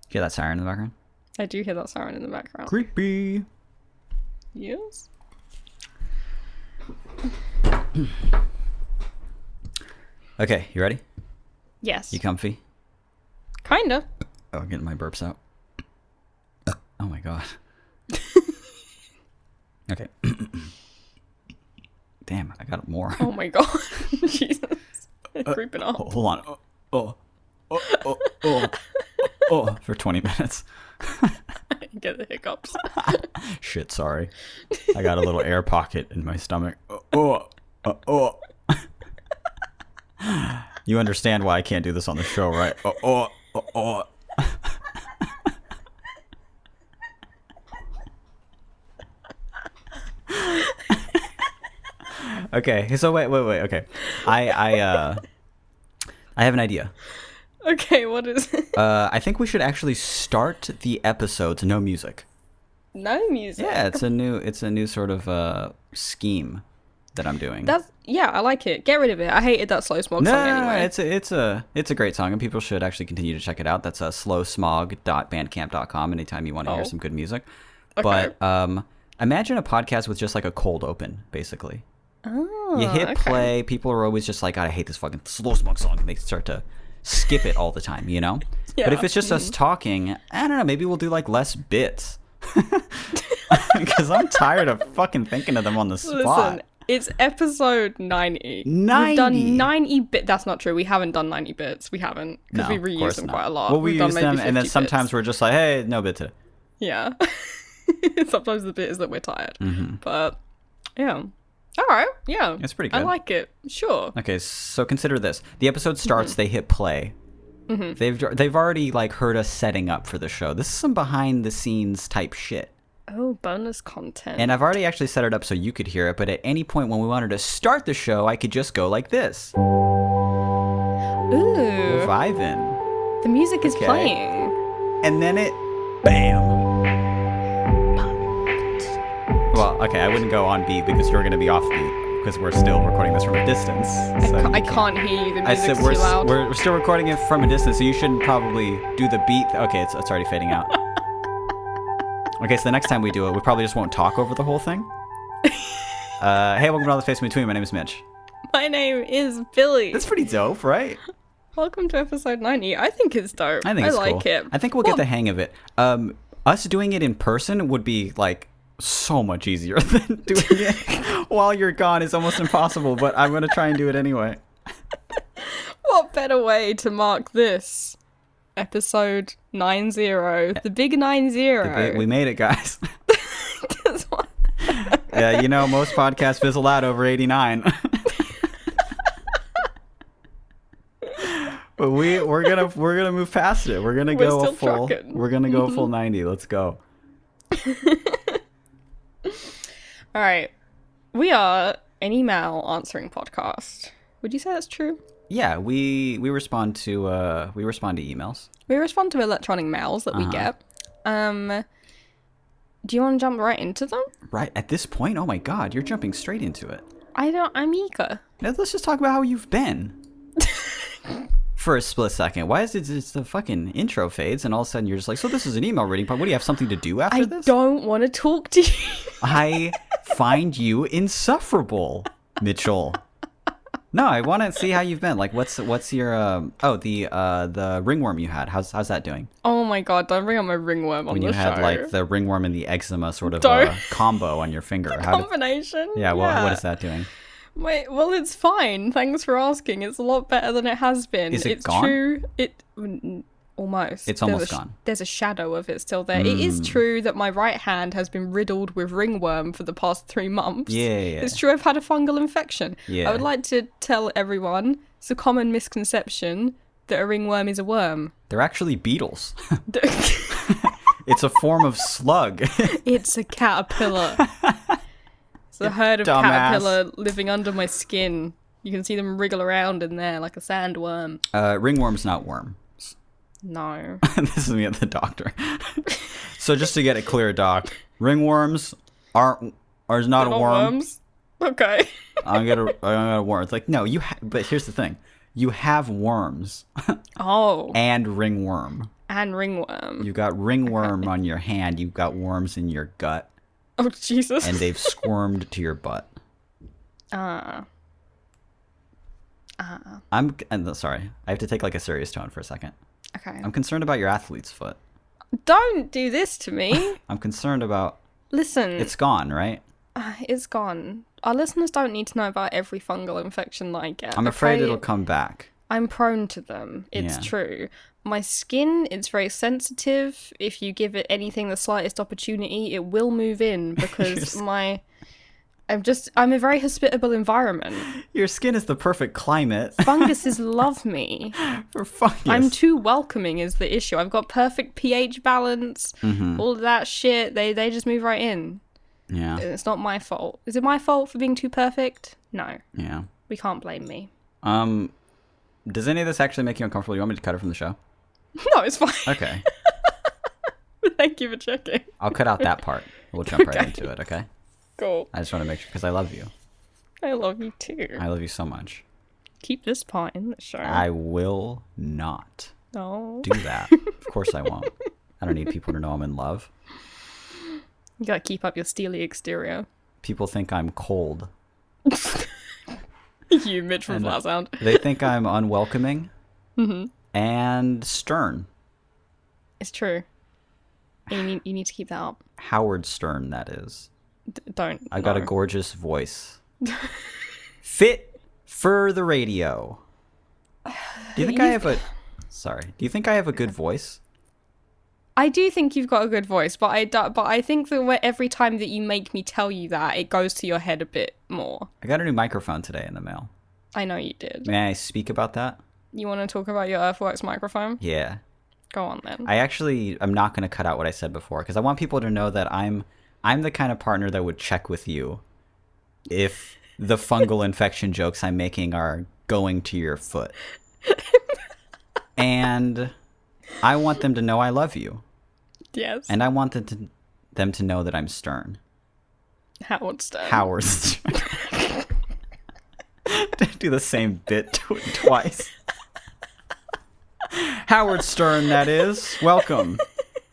Hear that siren in the background? I do hear that siren in the background. Creepy. Yes. Okay, you ready? Yes. You comfy? Kinda. Oh, I'm getting my burps out. Oh my god. Okay. Damn, I got more. Oh my god. Jesus. Creeping up. Hold on. For 20 minutes. Get the hiccups. Shit, sorry. I got a little air pocket in my stomach. You understand why I can't do this on the show, right? Okay, so wait. Okay, I have an idea. Okay, what is it? I think we should actually start the episodes no music. No music. Yeah, it's a new sort of scheme that I'm doing. Yeah, I like it. Get rid of it. I hated that Slow Smog song anyway. It's a great song, and people should actually continue to check it out. That's slowsmog.bandcamp.com anytime you want to hear some good music. Okay. But imagine a podcast with just like a cold open, basically. Oh, You hit okay. play, people are always just like, God, I hate this fucking Slow Smog song, and they start to skip it all the time, you know? Yeah. But if it's just us talking, I don't know, maybe we'll do like less bits. Because I'm tired of fucking thinking of them on the spot. Listen, it's episode 90. 90? We've done 90 bits. That's not true. We haven't done 90 bits. We haven't. Because we of reuse course them not. quite a lot. Well, we We've done use maybe them, and then 50 sometimes bits. we're just like, hey, no bit today. Yeah. Sometimes the bit is that we're tired. Mm-hmm. But, yeah. All right. Yeah. It's pretty I good. like it. Sure. Okay, so consider this. The episode starts, they hit play. They've already like heard us setting up for the show. This is some behind the scenes type shit. Oh, bonus content. And I've already actually set it up so you could hear it, but at any point when we wanted to start the show, I could just go like this. Ooh. Vibin'. The music is Okay. playing. And then it, bam. Well, okay, I wouldn't go on beat because you're going to be off beat because we're still recording this from a distance. So I you can't hear you. The I music's said we're, too loud. we're still recording it from a distance, so you shouldn't probably do the beat. Okay, it's already fading out. Okay, so the next time we do it, we probably just won't talk over the whole thing. Hey, welcome to All the Space in Between. My name is Mitch. My name is Billy. That's pretty dope, right? Welcome to episode 90. I think it's dope. I think it's like cool. it. I think we'll get the hang of it. Us doing it in person would be like so much easier than doing it while you're gone. Is almost impossible, but I'm gonna try and do it anyway. What better way to mark this? Episode 90. The big 90. We made it, guys. That's what- Yeah, you know, most podcasts fizzle out over 89. But we're gonna move past it. We're gonna We're go a still full. trucking. We're gonna go a full 90. Let's go. All right. We are an email answering podcast. Would you say that's true? Yeah, we respond to emails. We respond to electronic mails that we get. Do you want to jump right into them? Right at this point, oh my God, you're jumping straight into it. I'm eager. Now, let's just talk about how you've been. For a split second. Why is it just the fucking intro fades and all of a sudden you're just like, so this is an email reading part. What do you have something to do after I this? don't want to talk to you. I find you insufferable, Mitchell. No, I want to see how you've been. Like, what's your the ringworm you had? How's that doing? Oh my god, don't bring up my ringworm on When the you show. had like the ringworm and the eczema sort of Don't. combo on your finger. Combination? Yeah, what is that doing? Wait, well, it's fine. Thanks for asking. It's a lot better than it has been. Is it it's gone? true. Almost. It's almost gone. There's a shadow of it still there. It is true that my right hand has been riddled with ringworm for the past 3 months. Yeah. It's true I've had a fungal infection. Yeah. I would like to tell everyone it's a common misconception that a ringworm is a worm. They're actually beetles. It's a form of slug. It's a caterpillar. It's a herd of dumbass. caterpillar living under my skin. You can see them wriggle around in there like a sandworm. Ringworm's not worm. No. This is me at the doctor. So just to get it clear, Doc, ringworms are not They're a not worm. worms. Okay. I got a worm. It's like, no, but here's the thing. You have worms Oh, and ringworm. and ringworm. You got ringworm on your hand. You've got worms in your gut, Oh, Jesus. and they've squirmed to your butt. Sorry. I have to take like a serious tone for a second. Okay. I'm concerned about your athlete's foot. Don't do this to me. I'm concerned about. Listen, It's gone, right? it's gone. Our listeners don't need to know about every fungal infection that I get. I'm afraid okay? it'll come back. I'm prone to them. It's Yeah. true. My skin is very sensitive. If you give it anything the slightest opportunity, it will move in because I'm a very hospitable environment. Your skin is the perfect climate Funguses love me. for fungus. I'm too welcoming is the issue. I've got perfect pH balance, all of that shit. They just move right in. Yeah. It's not my fault. Is it my fault for being too perfect? No. Yeah. We can't blame me. Does any of this actually make you uncomfortable? You want me to cut it from the show? No, it's fine. Okay. Thank you for checking. I'll cut out that part. We'll jump right into it, okay? Cool. I just want to make sure, because I love you. I love you too. I love you so much. Keep this part in the show. I will not No. do that. Of course I won't. I don't need people to know I'm in love. You gotta keep up your steely exterior. People think I'm cold. You, Mitch from And, Flat Sound. They think I'm unwelcoming and stern. It's true. And you need to keep that up. Howard Stern, that is. Don't. I got a no. gorgeous voice. Fit for the radio. Do you think I have a... Sorry. Do you think I have a good voice? I do think you've got a good voice, but I think that every time that you make me tell you that, it goes to your head a bit more. I got a new microphone today in the mail. I know you did. May I speak about that? You want to talk about your Earthworks microphone? Yeah. Go on then. I'm not going to cut out what I said before, because I want people to know that I'm the kind of partner that would check with you if the fungal infection jokes I'm making are going to your foot. And I want them to know I love you. Yes. And I want them to know that I'm stern. Howard Stern. Howard Stern. Do the same bit twice. Howard Stern, that is. Welcome.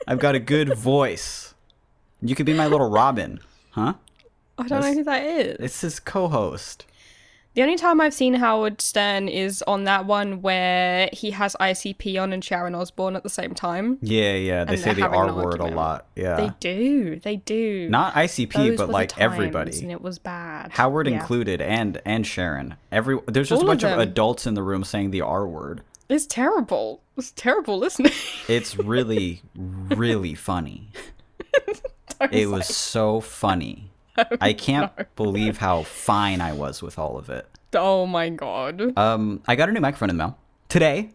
I've got a good voice. You could be my little Robin, huh? I don't know who that is. It's his co-host. The only time I've seen Howard Stern is on that one where he has ICP on and Sharon Osbourne at the same time. Yeah. They And say they're the having R an word a argument. lot. Yeah. They do. Not ICP, Those but were the like times, everybody. and it was bad. Howard Yeah. included, and Sharon. There's just All a of bunch of them. adults in the room saying the R word. It's terrible. It's terrible listening. It's really, really funny. It was so funny. I can't believe how fine I was with all of it. Oh my god. I got a new microphone in the mail today.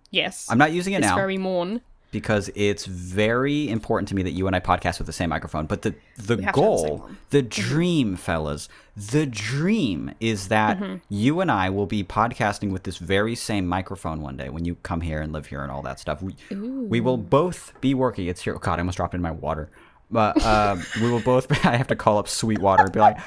Yes. I'm not using it This now very morn. because it's very important to me that you and I podcast with the same microphone. But the have to have the same goal, one. the dream, fellas, the dream is that you and I will be podcasting with this very same microphone one day when you come here and live here and all that stuff. We will both be working. It's here. Oh, God, I almost dropped it in my water. But we will both. I have to call up Sweetwater and be like,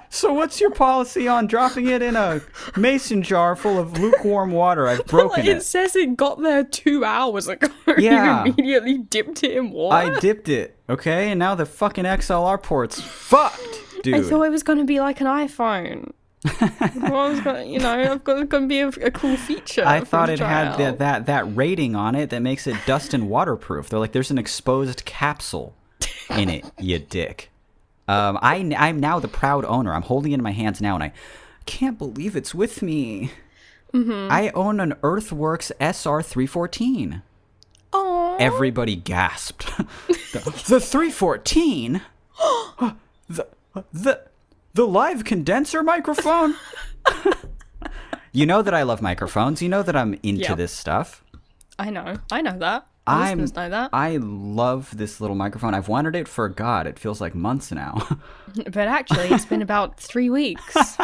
so what's your policy on dropping it in a mason jar full of lukewarm water? I've broken It it. says it got there 2 hours ago. Yeah. You immediately dipped it in water. I dipped it, okay? And now the fucking XLR port's fucked, dude. I thought it was going to be like an iPhone. Well, I was gonna, I've got going to be a cool feature. I for thought me it to try had out. that rating on it that makes it dust and waterproof. They're like, there's an exposed capsule in it, you dick. I'm now the proud owner. I'm holding it in my hands now, and I can't believe it's with me. I own an Earthworks SR314. Aw. Everybody gasped. The 314? The live condenser microphone? You know that I love microphones. You know that I'm into Yep. this stuff. I know that. Our listeners know that. I love this little microphone. I've wanted it for, God, it feels like months now. But actually, it's been about 3 weeks.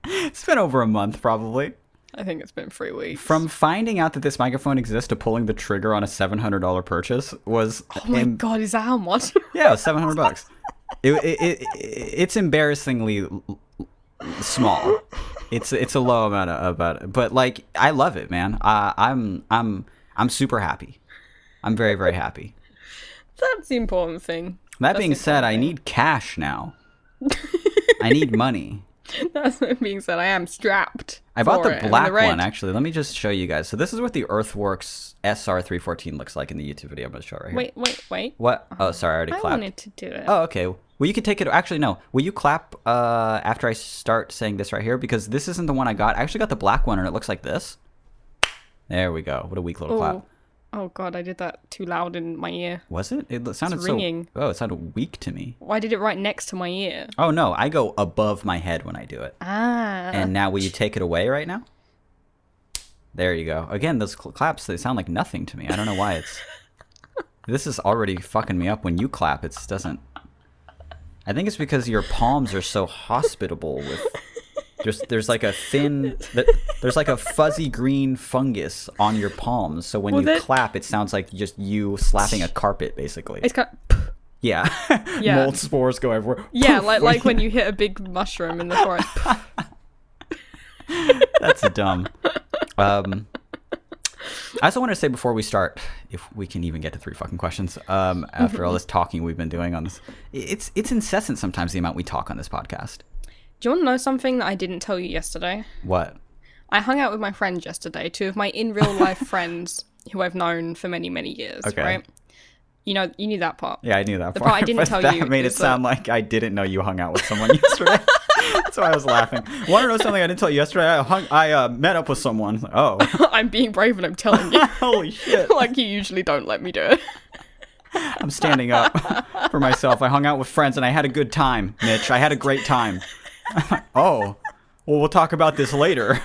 It's been over a month, probably. I think it's been 3 weeks. From finding out that this microphone exists to pulling the trigger on a $700 purchase was... Oh my god, is that how much? Yeah, it was $700. It's embarrassingly small. It's a low amount about it, but like I love it, man. I'm super happy. I'm very very happy. That's the important thing. That being said, I need cash now. I need money. That's being said, I am strapped. I bought for the it. I'm black red. one, actually. Let me just show you guys. So this is what the Earthworks SR314 looks like in the YouTube video I'm going to show right here. Wait. What? Oh, sorry, I already I clapped. wanted to do it. Oh, okay. Well, you can take it. Actually, no. Will you clap after I start saying this right here? Because this isn't the one I got. I actually got the black one, and it looks like this. There we go. What a weak little clap. Oh god, I did that too loud in my ear. Was it? It sounded ringing. so... Oh, it sounded weak to me. Well, I did it right next to my ear. Oh, no. I go above my head when I do it. Ah. And now, will you take it away right now? There you go. Again, those claps, they sound like nothing to me. I don't know why it's... This is already fucking me up. When you clap, it doesn't... I think it's because your palms are so hospitable with... There's like a thin... There's like a fuzzy green fungus on your palms. So when you clap, it sounds like just you slapping a carpet, basically. It's kind Yeah. Yeah. Mold spores go everywhere. yeah, like when you hit a big mushroom in the forest. That's dumb. I also want to say before we start, if we can even get to 3 fucking questions, after all this talking we've been doing on this, it's incessant sometimes the amount we talk on this podcast. Do you want to know something that I didn't tell you yesterday? What? I hung out with my friends yesterday, 2 of my in real life friends who I've known for many, many years, Okay. right? You knew that part. Yeah, I knew that The part. part I didn't but tell that you made it is sound like I didn't know you hung out with someone yesterday. That's why I was laughing. Want to know something I didn't tell you yesterday? I met up with someone. Oh. I'm being brave and I'm telling you. Holy shit. Like you usually don't let me do it. I'm standing up for myself. I hung out with friends and I had a good time, Mitch. I had a great time. Oh, well, we'll talk about this later.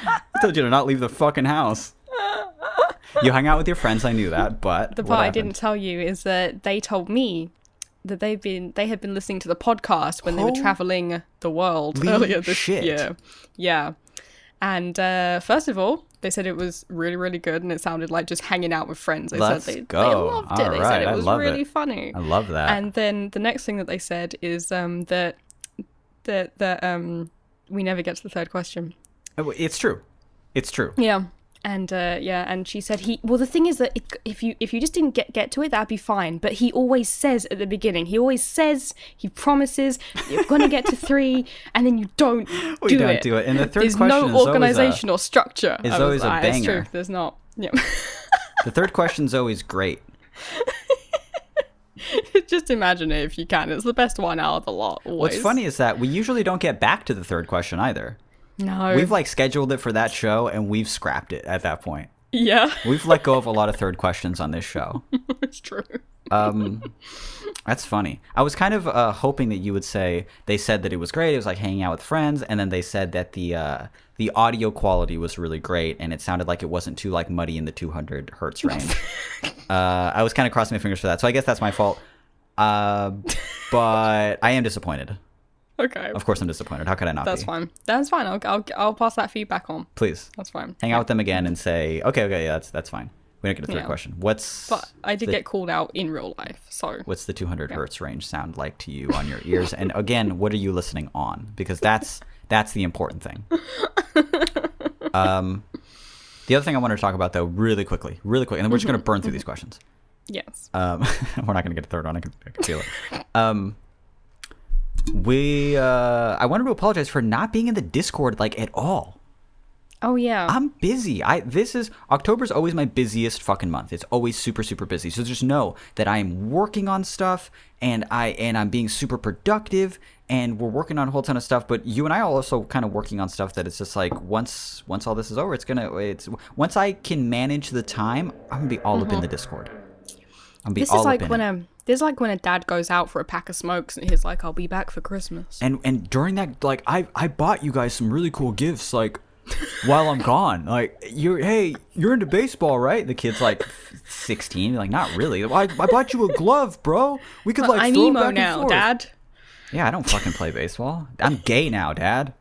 I told you to not leave the fucking house. You hung out with your friends, I knew that, but The what part I happened? didn't tell you is that they told me that they had been listening to the podcast when they were traveling the world Holy earlier this shit. year. Yeah. And first of all, they said it was really, really good and it sounded like just hanging out with friends. They Let's said they go. loved it. All They right, said it I was love really it. funny. I love that. And then the next thing that they said is that we never get to the third question. It's true. It's true. Yeah. And and she said the thing is that if you just didn't get to it, that'd be fine. But he always says at the beginning, he promises you're gonna get to 3, and then you don't We don't do it. And the third There's question no is organization or structure. is I was always a like, it's banger. true. There's not. Yeah. The third question's always great. Just imagine it if you can. It's the best one out of the lot. Always. What's funny is that we usually don't get back to the third question either. No. We've like scheduled it for that show and we've scrapped it at that point. Yeah. We've let go of a lot of third questions on this show. It's true. That's funny. I was kind of hoping that you would say they said that it was great. It was like hanging out with friends, and then they said that the audio quality was really great, and it sounded like it wasn't too like muddy in the 200 hertz range. I was kind of crossing my fingers for that, so I guess that's my fault. But I am disappointed. Okay. Of course, I'm disappointed. How could I not That's be? fine. That's fine. I'll pass that feedback on. Please That's fine. hang out with them again and say, okay, yeah, that's fine. We don't get a third Yeah. question. What's But I did the- get called out in real life, so What's the 200 hertz range sound like to you on your ears? And again, what are you listening on? Because that's the important thing. The other thing I wanted to talk about, though, really quickly, and then we're just going to burn through these questions. yes. We're not going to get a third one. I can feel it. I wanted to apologize for not being in the Discord like at all. Oh yeah. I'm busy. October's always my busiest fucking month. It's always super, super busy. So just know that I am working on stuff and I'm being super productive and we're working on a whole ton of stuff. But you and I are also kind of working on stuff that it's just like once all this is over, once I can manage the time, I'm gonna be all up in the Discord. This is like when a dad goes out for a pack of smokes and he's like, "I'll be back for Christmas." And during that, like I bought you guys some really cool gifts, like while I'm gone. Like you're into baseball, right? The kid's like 16, like not really. I bought you a glove, bro. We could like I'm throw it emo back and now, forth. Dad. Yeah, I don't fucking play baseball. I'm gay now, Dad.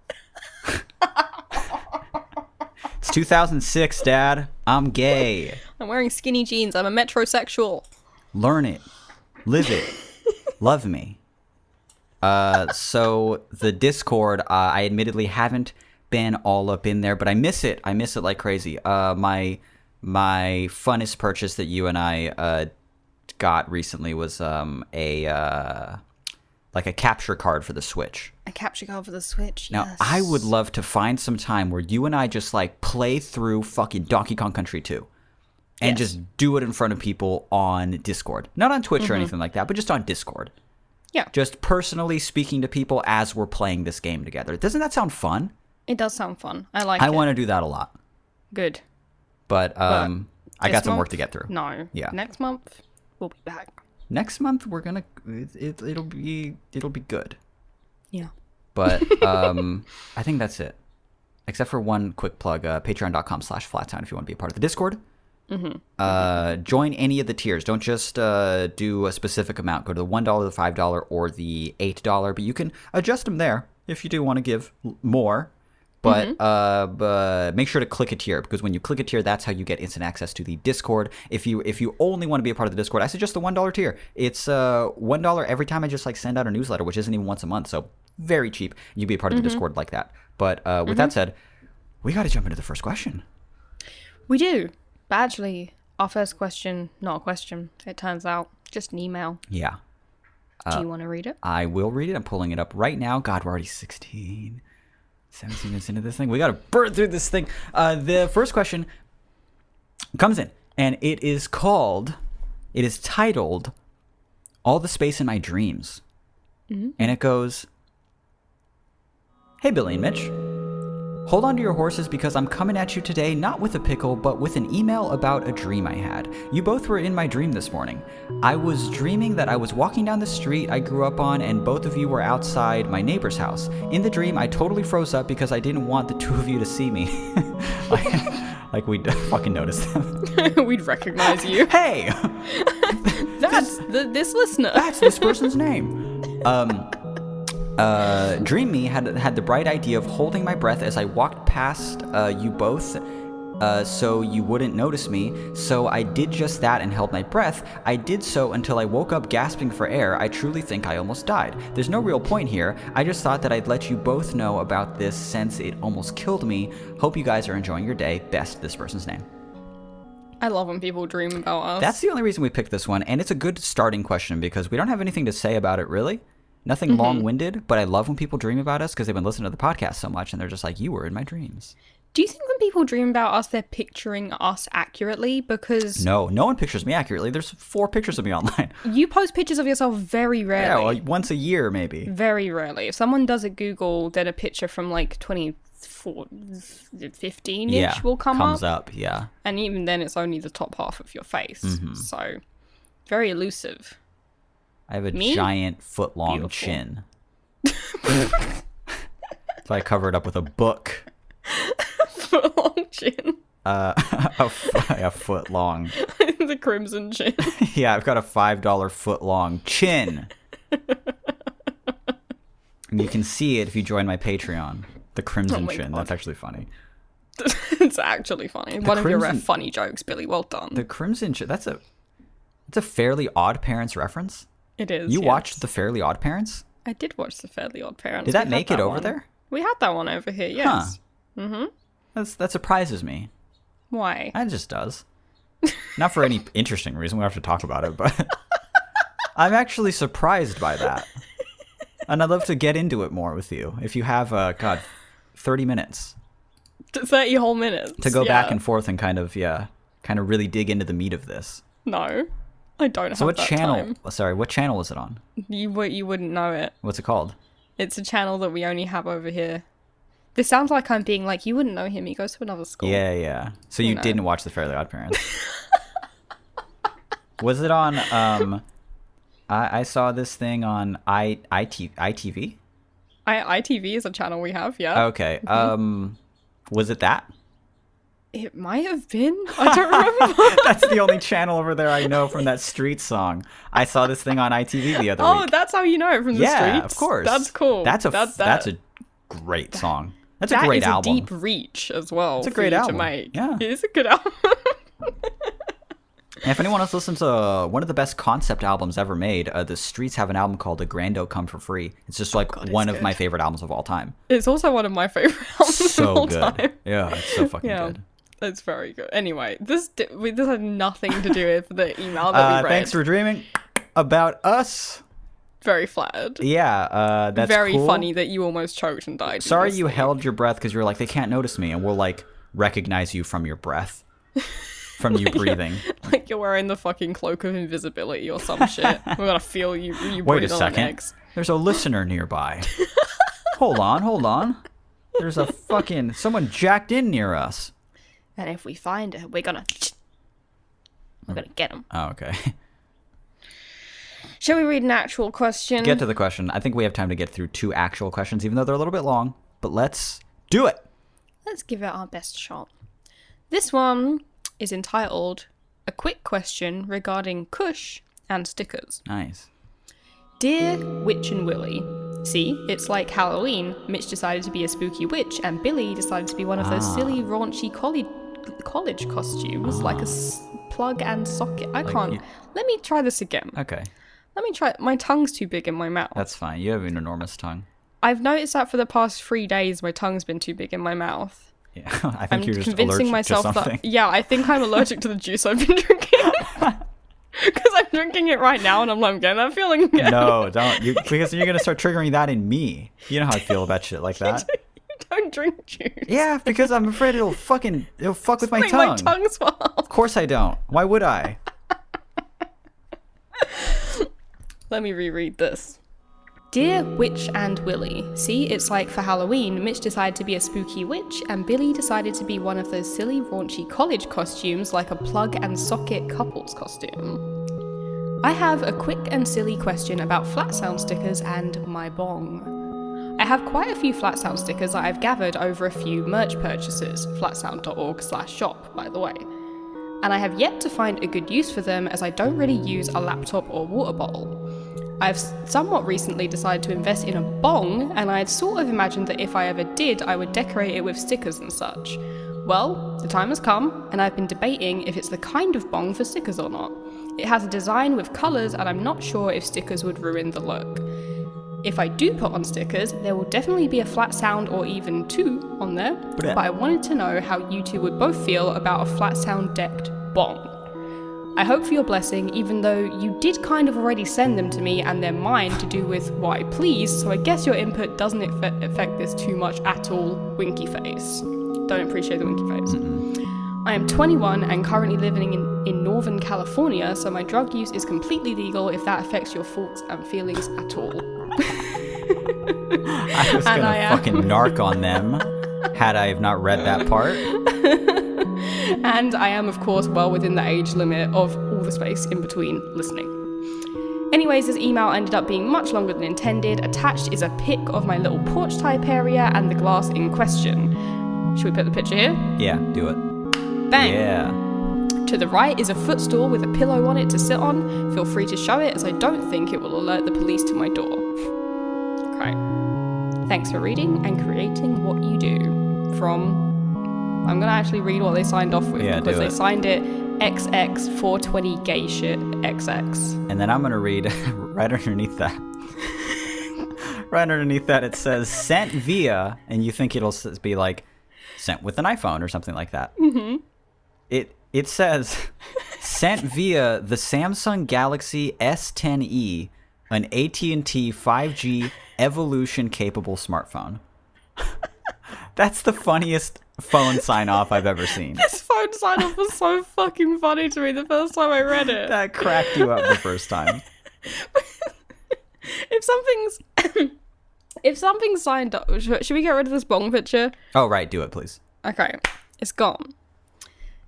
It's 2006, Dad. I'm gay. I'm wearing skinny jeans. I'm a metrosexual. Learn it. Live it. Love me. So the Discord, I admittedly haven't been all up in there, but I miss it. I miss it like crazy. My funnest purchase that you and I got recently was a capture card for the Switch. A capture card for the Switch. Now, yes. I would love to find some time where you and I just like play through fucking Donkey Kong Country 2 and Yes. just do it in front of people on Discord. Not on Twitch or anything like that, but just on Discord. Yeah, Just personally speaking to people as we're playing this game together. Doesn't that sound fun? it does sound fun. I like I it. want to do that a lot. Good. But I This got some work month? to get through. No. Yeah. Next month, we'll be back. Next month we're gonna it'll be good. Yeah. But I think that's it. Except for one quick plug, patreon.com/flattown if you want to be a part of the Discord. Join any of the tiers. Don't just do a specific amount. Go to the $1, the $5, or the $8. But you can adjust them there if you do want to give more. But make sure to click a tier, because when you click a tier, that's how you get instant access to the Discord. If you only want to be a part of the Discord, I suggest the $1 tier. It's $1 every time I just like send out a newsletter, which isn't even once a month, so very cheap. You can be a part of the Discord like that. But with that said, we got to jump into the first question. We do. But actually, our first question, not a question, it turns out, just an email. Yeah, Do you want to read it? I will read it. I'm pulling it up right now. God, we're already 17 minutes into this thing. We got to burn through this thing. The first question comes in, and it is titled All the Space in My Dreams. And it goes, Hey, Billy and Mitch. Hold on to your horses, because I'm coming at you today not with a pickle, but with an email about a dream I had. You both were in my dream this morning. I was dreaming that I was walking down the street I grew up on, and both of you were outside my neighbor's house. In the dream, I totally froze up because I didn't want the two of you to see me. like we'd fucking notice them. We'd recognize you. Hey! That's this listener. That's this person's name. Dream Me had the bright idea of holding my breath as I walked past you both, so you wouldn't notice me. So I did just that and held my breath. I did so until I woke up gasping for air. I truly think I almost died. There's no real point here. I just thought that I'd let you both know about this since it almost killed me. Hope you guys are enjoying your day. Best, this person's name. I love when people dream about us. That's the only reason we picked this one, and it's a good starting question because we don't have anything to say about it, really. Nothing long-winded, but I love when people dream about us because they've been listening to the podcast so much, and they're just like, you were in my dreams. Do you think when people dream about us, they're picturing us accurately? Because No one pictures me accurately. There's 4 pictures of me online. you post pictures of yourself very rarely. Yeah, well, once a year, maybe. Very rarely. If someone does a Google, then a picture from like 2015-ish Yeah, will comes up, yeah. And even then, it's only the top half of your face. So, very elusive. I have a Me? giant foot-long Beautiful. chin. So I cover it up with a book. Long chin. A foot-long. The crimson chin. Yeah, I've got a $5 foot-long chin. And you can see it if you join my Patreon. The Crimson my Chin. God. That's actually funny. It's actually funny. One of your rare crimson- funny jokes, Billy. Well done. The Crimson Chin. That's a Fairly Odd Parents reference. It is. You yes. watched The Fairly Odd Parents? I did watch The Fairly Odd Parents. Did that We had make it over one. there? We had that one over here, yes. That surprises me. Why? It just does. Not for any interesting reason. We don't have to talk about it, but I'm actually surprised by that. And I'd love to get into it more with you. If you have, 30 minutes 30 whole minutes. to go yeah. back and forth and kind of really dig into the meat of this. No, I don't have So what that channel? time. Sorry, what channel is it on? You wouldn't know it. What's it called? It's a channel that we only have over here. This sounds like I'm being like, you wouldn't know him. He goes to another school. Yeah. So you know. didn't watch The Fairly Odd Parents. Was it on? I saw this thing on ITV. ITV is a channel we have, yeah. Okay. Was it that? It might have been. I don't remember. That's the only channel over there I know from that street song. I saw this thing on ITV the other Oh, week. that's how you know it from the Yeah, streets? of course. That's cool. That's a great song. That's a great album. That is a deep reach as well. It's a for great you album. To make. Yeah. It is a good album. If anyone else listens to one of the best concept albums ever made, the Streets have an album called "A Grand Don't Come for Free." It's just like one of my favorite albums of all time. It's also one of my favorite albums of So all good. time. Yeah, it's so fucking good. It's very good. Anyway, this had nothing to do with the email that we read. Thanks for dreaming about us. Very flattered. Yeah, that's very cool. funny that you almost choked and died. Sorry you held your breath because you were like, they can't notice me, and we'll like recognize you from your breath, from you breathing. Like you're wearing the fucking cloak of invisibility or some shit. We're gonna feel you. Wait a breathe on second. necks. There's a listener nearby. Hold on. There's a fucking someone jacked in near us. And if we find her, we're gonna get him. Oh, okay. Shall we read an actual question? Get to the question. I think we have time to get through 2 actual questions, even though they're a little bit long. But let's do it. Let's give it our best shot. This one is entitled "A Quick Question Regarding Kush and Stickers." Nice. Dear Witch and Willie, see, it's like Halloween. Mitch decided to be a spooky witch, and Billy decided to be one of those silly, raunchy college costumes, like a plug and socket. I can't. Let me try this again. Okay. Let me try. My tongue's too big in my mouth. That's fine. You have an enormous tongue. I've noticed that for the past 3 days, my tongue's been too big in my mouth. Yeah, I think I'm you're just convincing allergic myself to something. that. Yeah, I think I'm allergic to the juice I've been drinking. Because I'm drinking it right now, and I'm getting that feeling again. No, don't. Because you're going to start triggering that in me. You know how I feel about shit like that. You don't drink juice. Yeah, because I'm afraid it'll fuck with my Make tongue. my tongue swell. Of course I don't. Why would I? Let me reread this. Dear Witch and Willie, see, it's like for Halloween, Mitch decided to be a spooky witch, and Billy decided to be one of those silly, raunchy college costumes, like a plug and socket couples costume. I have a quick and silly question about flat sound stickers and my bong. I have quite a few flat sound stickers that I've gathered over a few merch purchases, flatsound.org/shop, by the way. And I have yet to find a good use for them, as I don't really use a laptop or water bottle. I've somewhat recently decided to invest in a bong, and I had sort of imagined that if I ever did, I would decorate it with stickers and such. Well, the time has come, and I've been debating if it's the kind of bong for stickers or not. It has a design with colours, and I'm not sure if stickers would ruin the look. If I do put on stickers, there will definitely be a flat sound or even 2 on there, but I wanted to know how you two would both feel about a flat sound decked bong. I hope for your blessing, even though you did kind of already send them to me and they're mine to do with what I please, so I guess your input doesn't affect this too much at all. Winky face. Don't appreciate the winky face. I am 21 and currently living in Northern California, so my drug use is completely legal if that affects your thoughts and feelings at all. I was gonna fucking narc on them had I have not read that part. And I am, of course, well within the age limit of all the space in between listening. Anyways, this email ended up being much longer than intended. Attached is a pic of my little porch type area and the glass in question. Should we put the picture here? Yeah, do it. Bang! Yeah. To the right is a footstool with a pillow on it to sit on. Feel free to show it, as I don't think it will alert the police to my door. Okay. Thanks for reading and creating what you do. From... I'm gonna actually read what they signed off with, because they signed it XX420 gay shit XX. And then I'm gonna read right underneath that. Right underneath that it says sent via, and you think it'll be like sent with an iPhone or something like that. Mm-hmm. It says sent via the Samsung Galaxy S10e, an AT&T 5G Evolution capable smartphone. That's the funniest phone sign off I've ever seen. This phone sign off was so fucking funny to me the first time I read it. That cracked you up the first time. If something's signed up, should we get rid of this bong picture? Oh, right, do it, please. Okay, it's gone.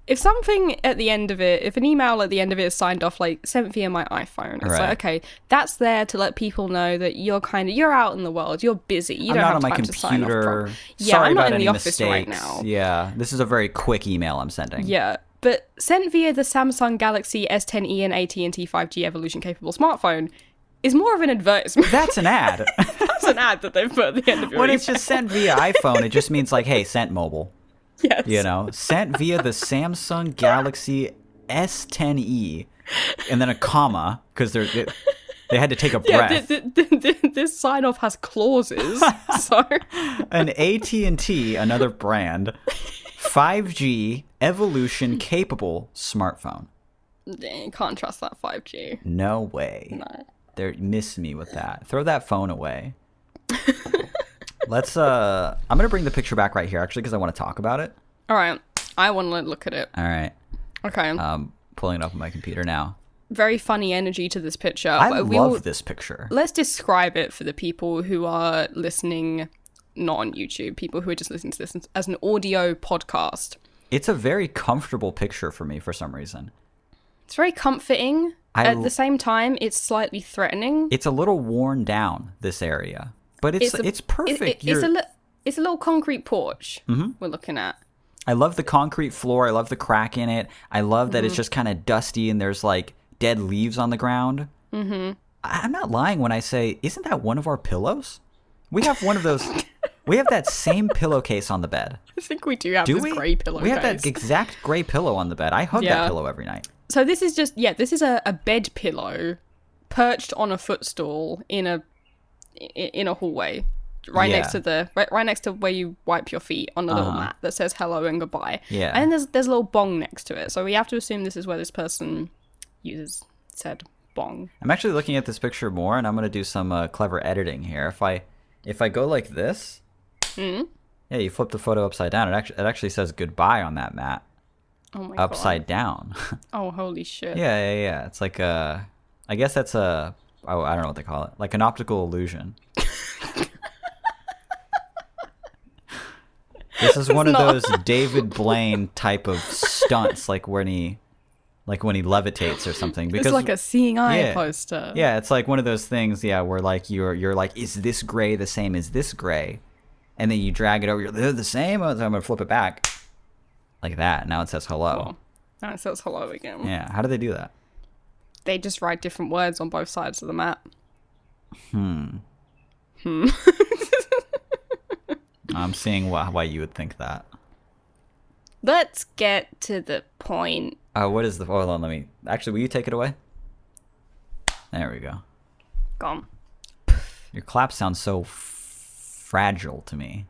If something at the end of it, if an email at the end of it is signed off like sent via my iPhone, it's like, okay, that's there to let people know that you're out in the world, you're busy, you don't have time to sign off. Yeah, I'm not in the office right now. Yeah, this is a very quick email I'm sending. Yeah, but sent via the Samsung Galaxy S10e and AT&T 5G Evolution capable smartphone is more of an advertisement. That's an ad. That's an ad that they've put at the end of your When email. it's just sent via iPhone, it just means like, hey, sent mobile. Yes. You know, sent via the Samsung Galaxy S10E, and then a comma because they had to take a Yeah, breath. this sign off has clauses. So An AT&T, another brand, 5G evolution capable smartphone. you can't trust that 5G. No way. No. They miss me with that. Throw that phone away. Let's I'm going to bring the picture back right here actually because I want to talk about it. All right, I want to look at it. All right. Okay. Pulling it up on my computer now. Very funny energy to this picture. I love this picture. Let's describe it for the people who are listening, not on YouTube, people who are just listening to this as an audio podcast. It's a very comfortable picture for me for some reason. It's very comforting. At the same time, it's slightly threatening. It's a little worn down, this area. But it's perfect. It's a little concrete porch we're looking at. I love the concrete floor. I love the crack in it. I love that it's just kind of dusty and there's like dead leaves on the ground. Mm-hmm. I'm not lying when I say, isn't that one of our pillows? We have one of those. We have that same pillowcase on the bed. I think we do have this grey pillowcase. We have that exact gray pillow on the bed. I hug that pillow every night. So this is just, this is a bed pillow perched on a footstool in a hallway. Right next to where you wipe your feet on a little mat that says hello and goodbye. Yeah. And there's a little bong next to it. So we have to assume this is where this person uses said bong. I'm actually looking at this picture more, and I'm going to do some clever editing here. If I go like this, yeah, you flip the photo upside down. It actually says goodbye on that mat. Oh my upside down. Oh, holy shit. Yeah. It's like I guess that's I don't know what they call it. Like an optical illusion. This is one of those David Blaine type of stunts, like when he levitates or something. Because it's like a seeing eye poster. Yeah, it's like one of those things, where like you're like, is this gray the same as this gray? And then you drag it over, they're the same? Oh, so I'm gonna flip it back. Like that. Now it says hello. Cool. Now it says hello again. Yeah. How do they do that? They just write different words on both sides of the map. I'm seeing why you would think that. Let's get to the point. What is the... Hold on, let me... Actually, will you take it away? There we go. Gone. Your clap sounds so fragile to me.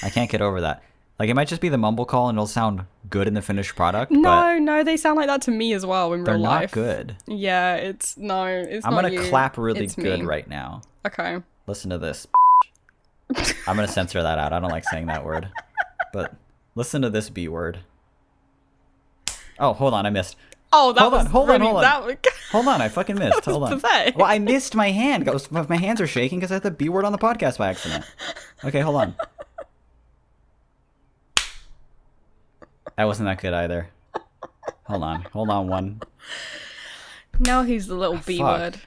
I can't get over that. Like, it might just be the mumble call and it'll sound good in the finished product. No, they sound like that to me as well in real life. They're not good. Yeah, it's not I'm going to clap really good right now. Okay. Listen to this. I'm going to censor that out. I don't like saying that word. But listen to this B word. Oh, hold on. I missed. Oh, hold on. Hold on. I fucking missed. Hold on. Pathetic. Well, I missed my hand. My hands are shaking because I had the B word on the podcast by accident. Okay, hold on. That wasn't that good either. Hold on one. Now he's the little B word.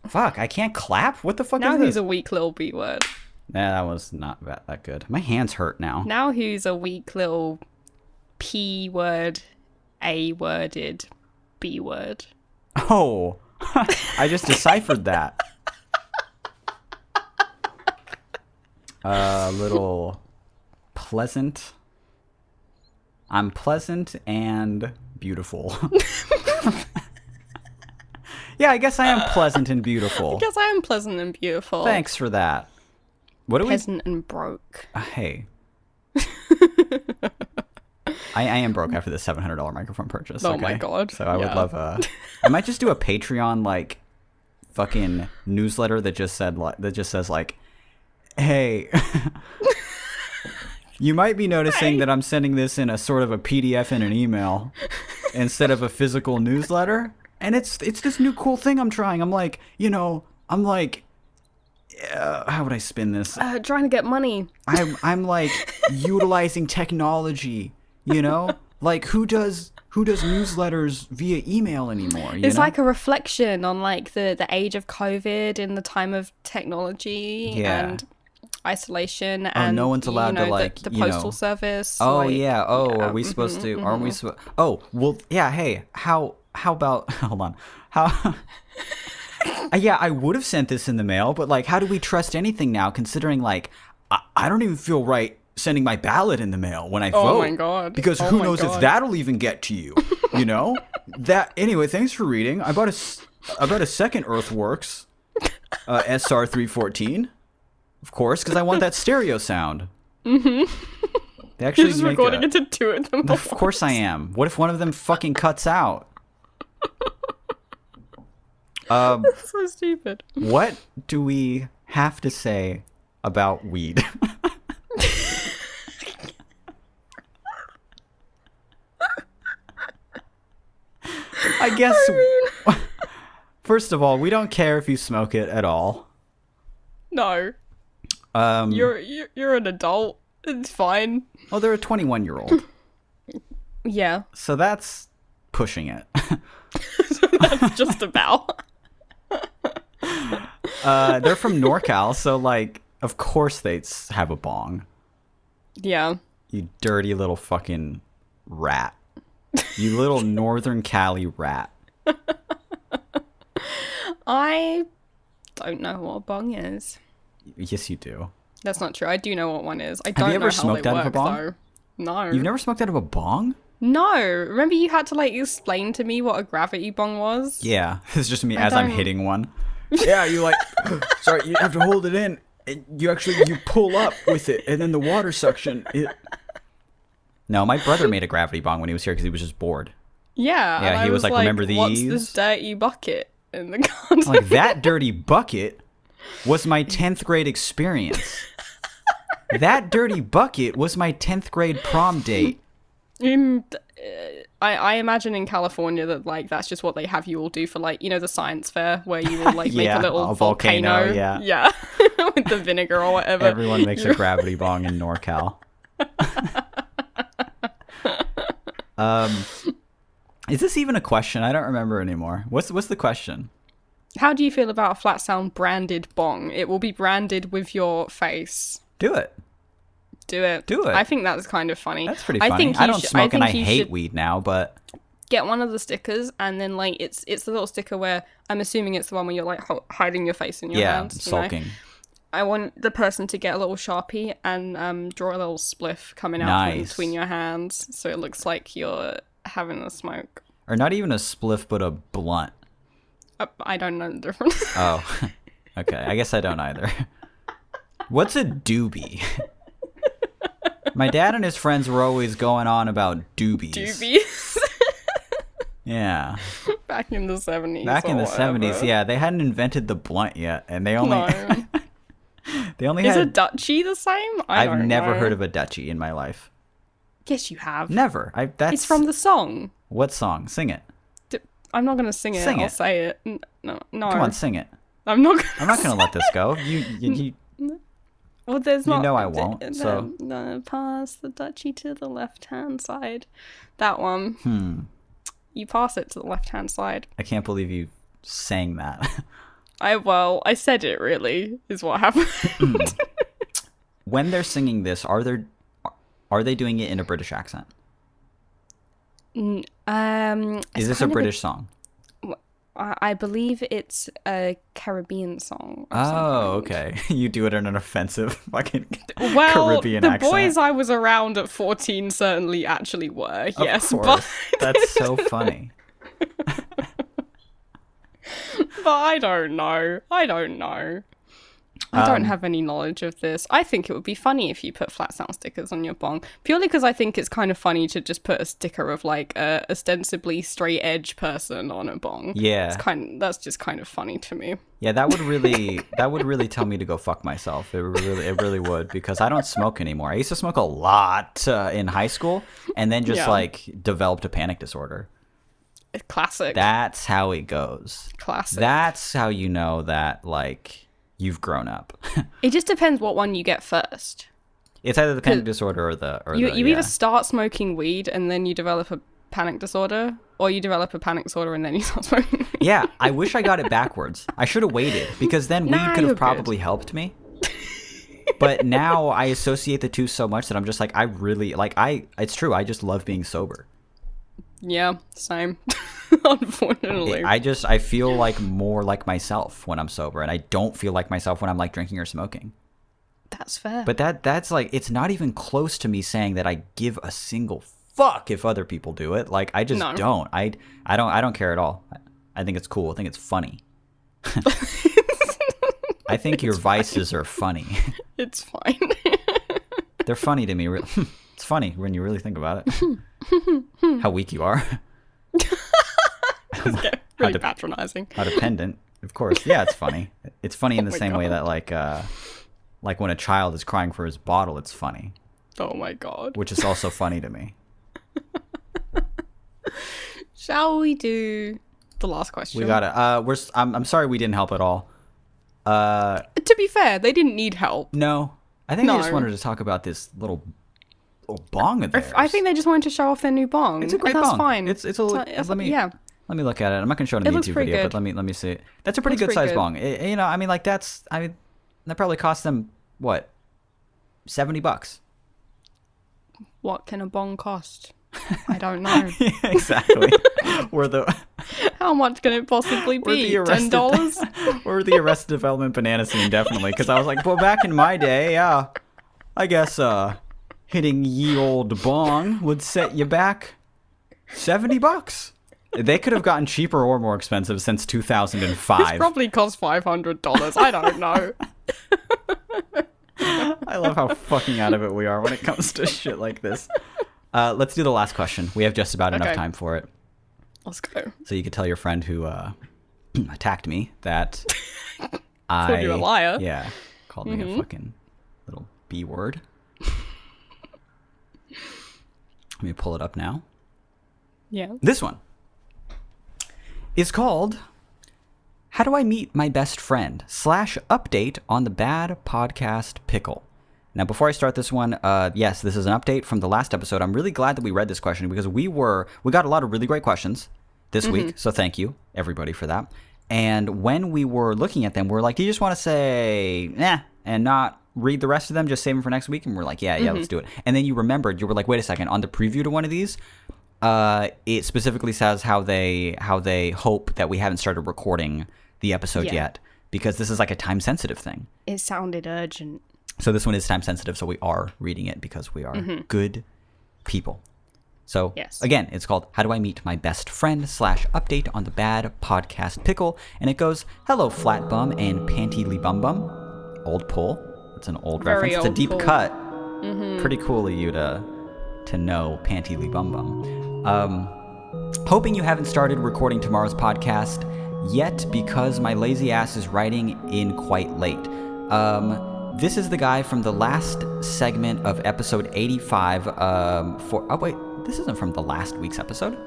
Fuck, I can't clap? What the fuck is this? Now he's a weak little B word. Nah, that was not that good. My hands hurt now. Now he's a weak little P word, A worded, B word. Oh, I just deciphered that. Little pleasant. I'm pleasant and beautiful. Yeah, I guess I am pleasant and beautiful. I guess I am pleasant and beautiful. Thanks for that. What do Peasant and broke. Hey. I am broke after this $700 microphone purchase. Oh my god. So I would love I might just do a Patreon like fucking newsletter that just says like, hey, you might be noticing that I'm sending this in a sort of a PDF in an email instead of a physical newsletter. And it's this new cool thing I'm trying. I'm like, how would I spin this? Trying to get money. I'm like utilizing technology, Like who does newsletters via email anymore? It's like a reflection on like the age of COVID and the time of technology and isolation and no one's allowed to like the postal service. Are we supposed to? Aren't we supposed? Oh well, yeah. Hey, how about? Hold on. How? Yeah, I would have sent this in the mail, but like, how do we trust anything now? Considering like, I don't even feel right sending my ballot in the mail when I Oh vote. my God. Because Oh who my knows if God. that'll even get to you, you know? Anyway, thanks for reading. I bought a second Earthworks SR314. Of course, because I want that stereo sound. Mm-hmm. They actually You're just make recording it to two of them. Of course I am. What if one of them fucking cuts out? So stupid. What do we have to say about weed? I guess. First of all, we don't care if you smoke it at all. No, Um, you're an adult. It's fine. well, they're a 21-year-old, Yeah, so that's pushing it. that's just about. They're from NorCal, so like, of course they have a bong. Yeah. You dirty little fucking rat. You little Northern Cali rat. I don't know what a bong is. Yes, you do. That's not true. I do know what one is. I don't you know ever how smoked they out of a work, bong? though. No. You've never smoked out of a bong? No. Remember you had to like explain to me what a gravity bong was? Yeah, it's just me I as I'm don't- hitting one. Yeah, you like, sorry, you have to hold it in. And you pull up with it, and then the water suction. No, my brother made a gravity bong when he was here because he was just bored. Yeah. Yeah, and I he was like, "Remember What's these?" this dirty bucket in the garden? Like, that dirty bucket was my 10th grade experience. That dirty bucket was my 10th grade prom date. I imagine in California that like that's just what they have you all do for like, you know, the science fair where you will like Yeah, make a little a volcano, volcano. yeah. With the vinegar or whatever. Everyone makes a gravity bong in NorCal. Is this even a question? I don't remember anymore. What's the question? How do you feel about a Flat Sound branded bong? It will be branded with your face. Do it. Do it. Do it. I think that's kind of funny. That's pretty funny. think I you don't should- smoke and I think you hate should weed now, but get one of the stickers and then like it's the little sticker where I'm assuming it's the one where you're like hiding your face in your yeah, hands. you know? sulking. I want the person to get a little Sharpie and draw a little spliff coming out from Nice. between your hands so it looks like you're having a smoke. Or not even a spliff, but a blunt. I don't know the difference. Oh, okay. I guess I don't either. What's a doobie? My dad and his friends were always going on about doobies. Doobies. Yeah. Back in the 70s. Back in or the 70s, whatever. yeah. They hadn't invented the blunt yet, and they only No. they only Is a had. Dutchie the same? I've never heard of a Dutchie in my life. Yes, you have. Never. That's It's from the song. what song? Sing it. I'm not gonna sing it. Sing I'll it. say it. No. Come on, sing it. I'm not. Gonna I'm not gonna let this go. You Well, there's not. know I won't, so- pass the duchy to the left-hand side. That one. You pass it to the left-hand side. I can't believe you sang that. I said it. Really, is what happened. When they're singing this, are they doing it in a British accent? Is It's this a kind of British song? I believe it's a Caribbean song. Or Oh, something. okay. You do it in an offensive fucking Well, Caribbean the accent. boys I was around at 14 certainly actually were. Of Yes, course. That's so funny. but I don't know. I don't have any knowledge of this. I think it would be funny if you put Flat Sound stickers on your bong, purely because I think it's kind of funny to just put a sticker of like a ostensibly straight edge person on a bong. Yeah. That's just kind of funny to me. Yeah, that would really tell me to go fuck myself. It really would, because I don't smoke anymore. I used to smoke a lot in high school, and then just Yeah. like developed a panic disorder. Classic. That's how it goes. Classic. That's how you know that like you've grown up. It just depends what one you get first. It's either the panic disorder or the You yeah. either start smoking weed and then you develop a panic disorder, or you develop a panic disorder and then you start smoking weed. Yeah, I wish I got it backwards. I should have waited, because then weed Nah, could you're have probably helped me. But now I associate the two so much that I'm just like, it's true, I just love being sober. Yeah, same. Unfortunately. I feel like more like myself when I'm sober, and I don't feel like myself when I'm like drinking or smoking. That's fair. But that's like, it's not even close to me saying that I give a single fuck if other people do it. Like, I just don't. I don't care at all. I think it's cool. I think it's funny. I think your vices are funny. It's fine. They're funny to me. It's funny when you really think about it. How weak you are. Really patronizing. How dependent. Of course. Yeah, it's funny. It's funny in the same way that like when a child is crying for his bottle, it's funny. Oh my god. Which is also funny to me. Shall we do the last question? We got it. I'm sorry we didn't help at all. To be fair, they didn't need help. No. I think they just wanted to talk about this little bong of theirs. I think they just wanted to show off their new bong. It's a great bong. That's fine. Let me look at it. I'm not gonna show it in the YouTube video, but let me see it. That's a pretty good size bong. I mean, like that probably cost them what, $70. What can a bong cost? I don't know. Yeah, exactly. How much can it possibly be? $10? Or the Arrested Development banana scene, definitely. Because I was like, well, back in my day, yeah, I guess hitting ye old bong would set you back $70. They could have gotten cheaper or more expensive since 2005. It's probably cost $500. I don't know. I love how fucking out of it we are when it comes to shit like this. Let's do the last question. We have just about enough time for it. Let's go. So you could tell your friend who attacked me that called you a liar. Yeah, called me a fucking little B word. Let me pull it up now. Yeah. This one is called How Do I Meet My Best Friend? / update on the Bad Podcast Pickle. Now, before I start this one, yes, this is an update from the last episode. I'm really glad that we read this question because we got a lot of really great questions this week. So thank you, everybody, for that. And when we were looking at them, we're like, do you just want to say, and not read the rest of them, just save them for next week? And we're like, yeah, let's do it. And then you remembered, you were like, wait a second, on the preview to one of these, it specifically says how they hope that we haven't started recording the episode yet because this is like a time-sensitive thing. It sounded urgent. So this one is time sensitive, so we are reading it because we are good people. So again, it's called How Do I Meet My Best Friend / update on the Bad Podcast Pickle. And it goes, hello, Flat Bum and Panty Lee Bum Bum. Old pull. It's an old reference. It's a deep cut. Pretty cool of you to know Panty Lee Bum Bum. Hoping you haven't started recording tomorrow's podcast yet because my lazy ass is writing in quite late. This is the guy from the last segment of episode 85. This isn't from the last week's episode.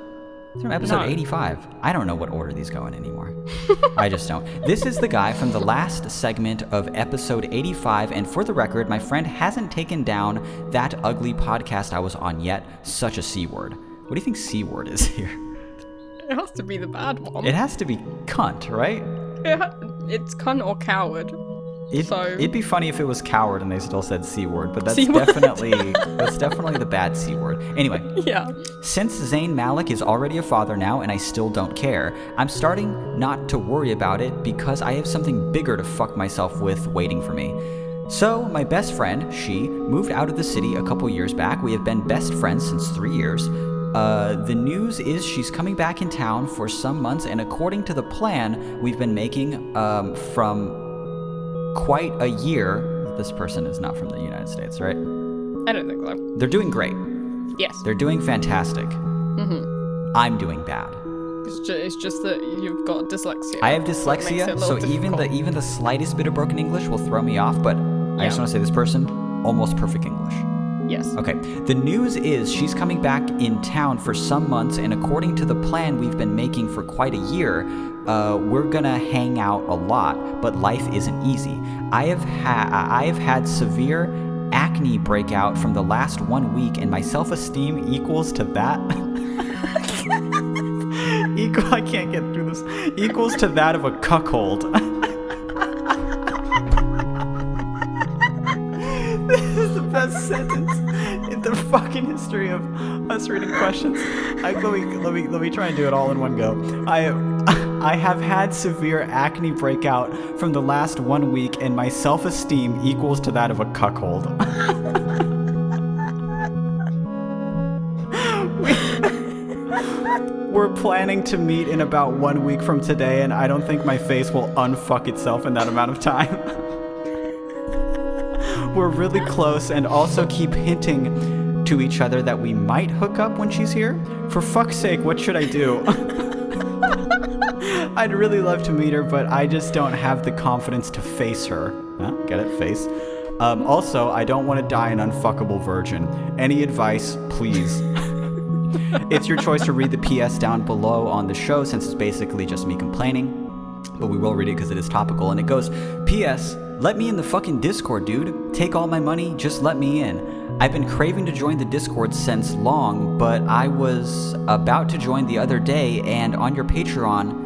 It's from episode 85. I don't know what order these go in anymore. I just don't. This is the guy from the last segment of episode 85. And for the record, my friend hasn't taken down that ugly podcast I was on yet. Such a C word. What do you think C word is here? It has to be the bad one. It has to be cunt, right? It's cunt or coward. It'd be funny if it was coward and they still said C word, but that's definitely the bad C word. Anyway, since Zayn Malik is already a father now and I still don't care, I'm starting not to worry about it because I have something bigger to fuck myself with waiting for me. So my best friend, she moved out of the city a couple years back. We have been best friends since 3 years. The news is she's coming back in town for some months, and according to the plan we've been making from quite a year. This person is not from the United States, right? I don't think so. They're doing great. Yes. They're doing fantastic. I'm doing bad. It's just that you've got dyslexia. I have dyslexia, so even the slightest bit of broken English will throw me off, but I just want to say this person, almost perfect English. Yes. Okay. The news is she's coming back in town for some months, and according to the plan we've been making for quite a year, we're gonna hang out a lot, but life isn't easy. I have had severe acne breakout from the last 1 week, and my self-esteem equals to that. I can't get through this. Equals to that of a cuckold. This is the best sentence in the fucking history of us reading questions. Let me try and do it all in one go. I have had severe acne breakout from the last 1 week, and my self-esteem equals to that of a cuckold. We're planning to meet in about 1 week from today, and I don't think my face will unfuck itself in that amount of time. We're really close and also keep hinting to each other that we might hook up when she's here. For fuck's sake, what should I do? I'd really love to meet her, but I just don't have the confidence to face her. Huh? Get it? Face. Also, I don't want to die an unfuckable virgin. Any advice, please? It's your choice to read the PS down below on the show, since it's basically just me complaining. But we will read it because it is topical. And it goes, P.S. Let me in the fucking Discord, dude. Take all my money, just let me in. I've been craving to join the Discord since long, but I was about to join the other day, and on your Patreon,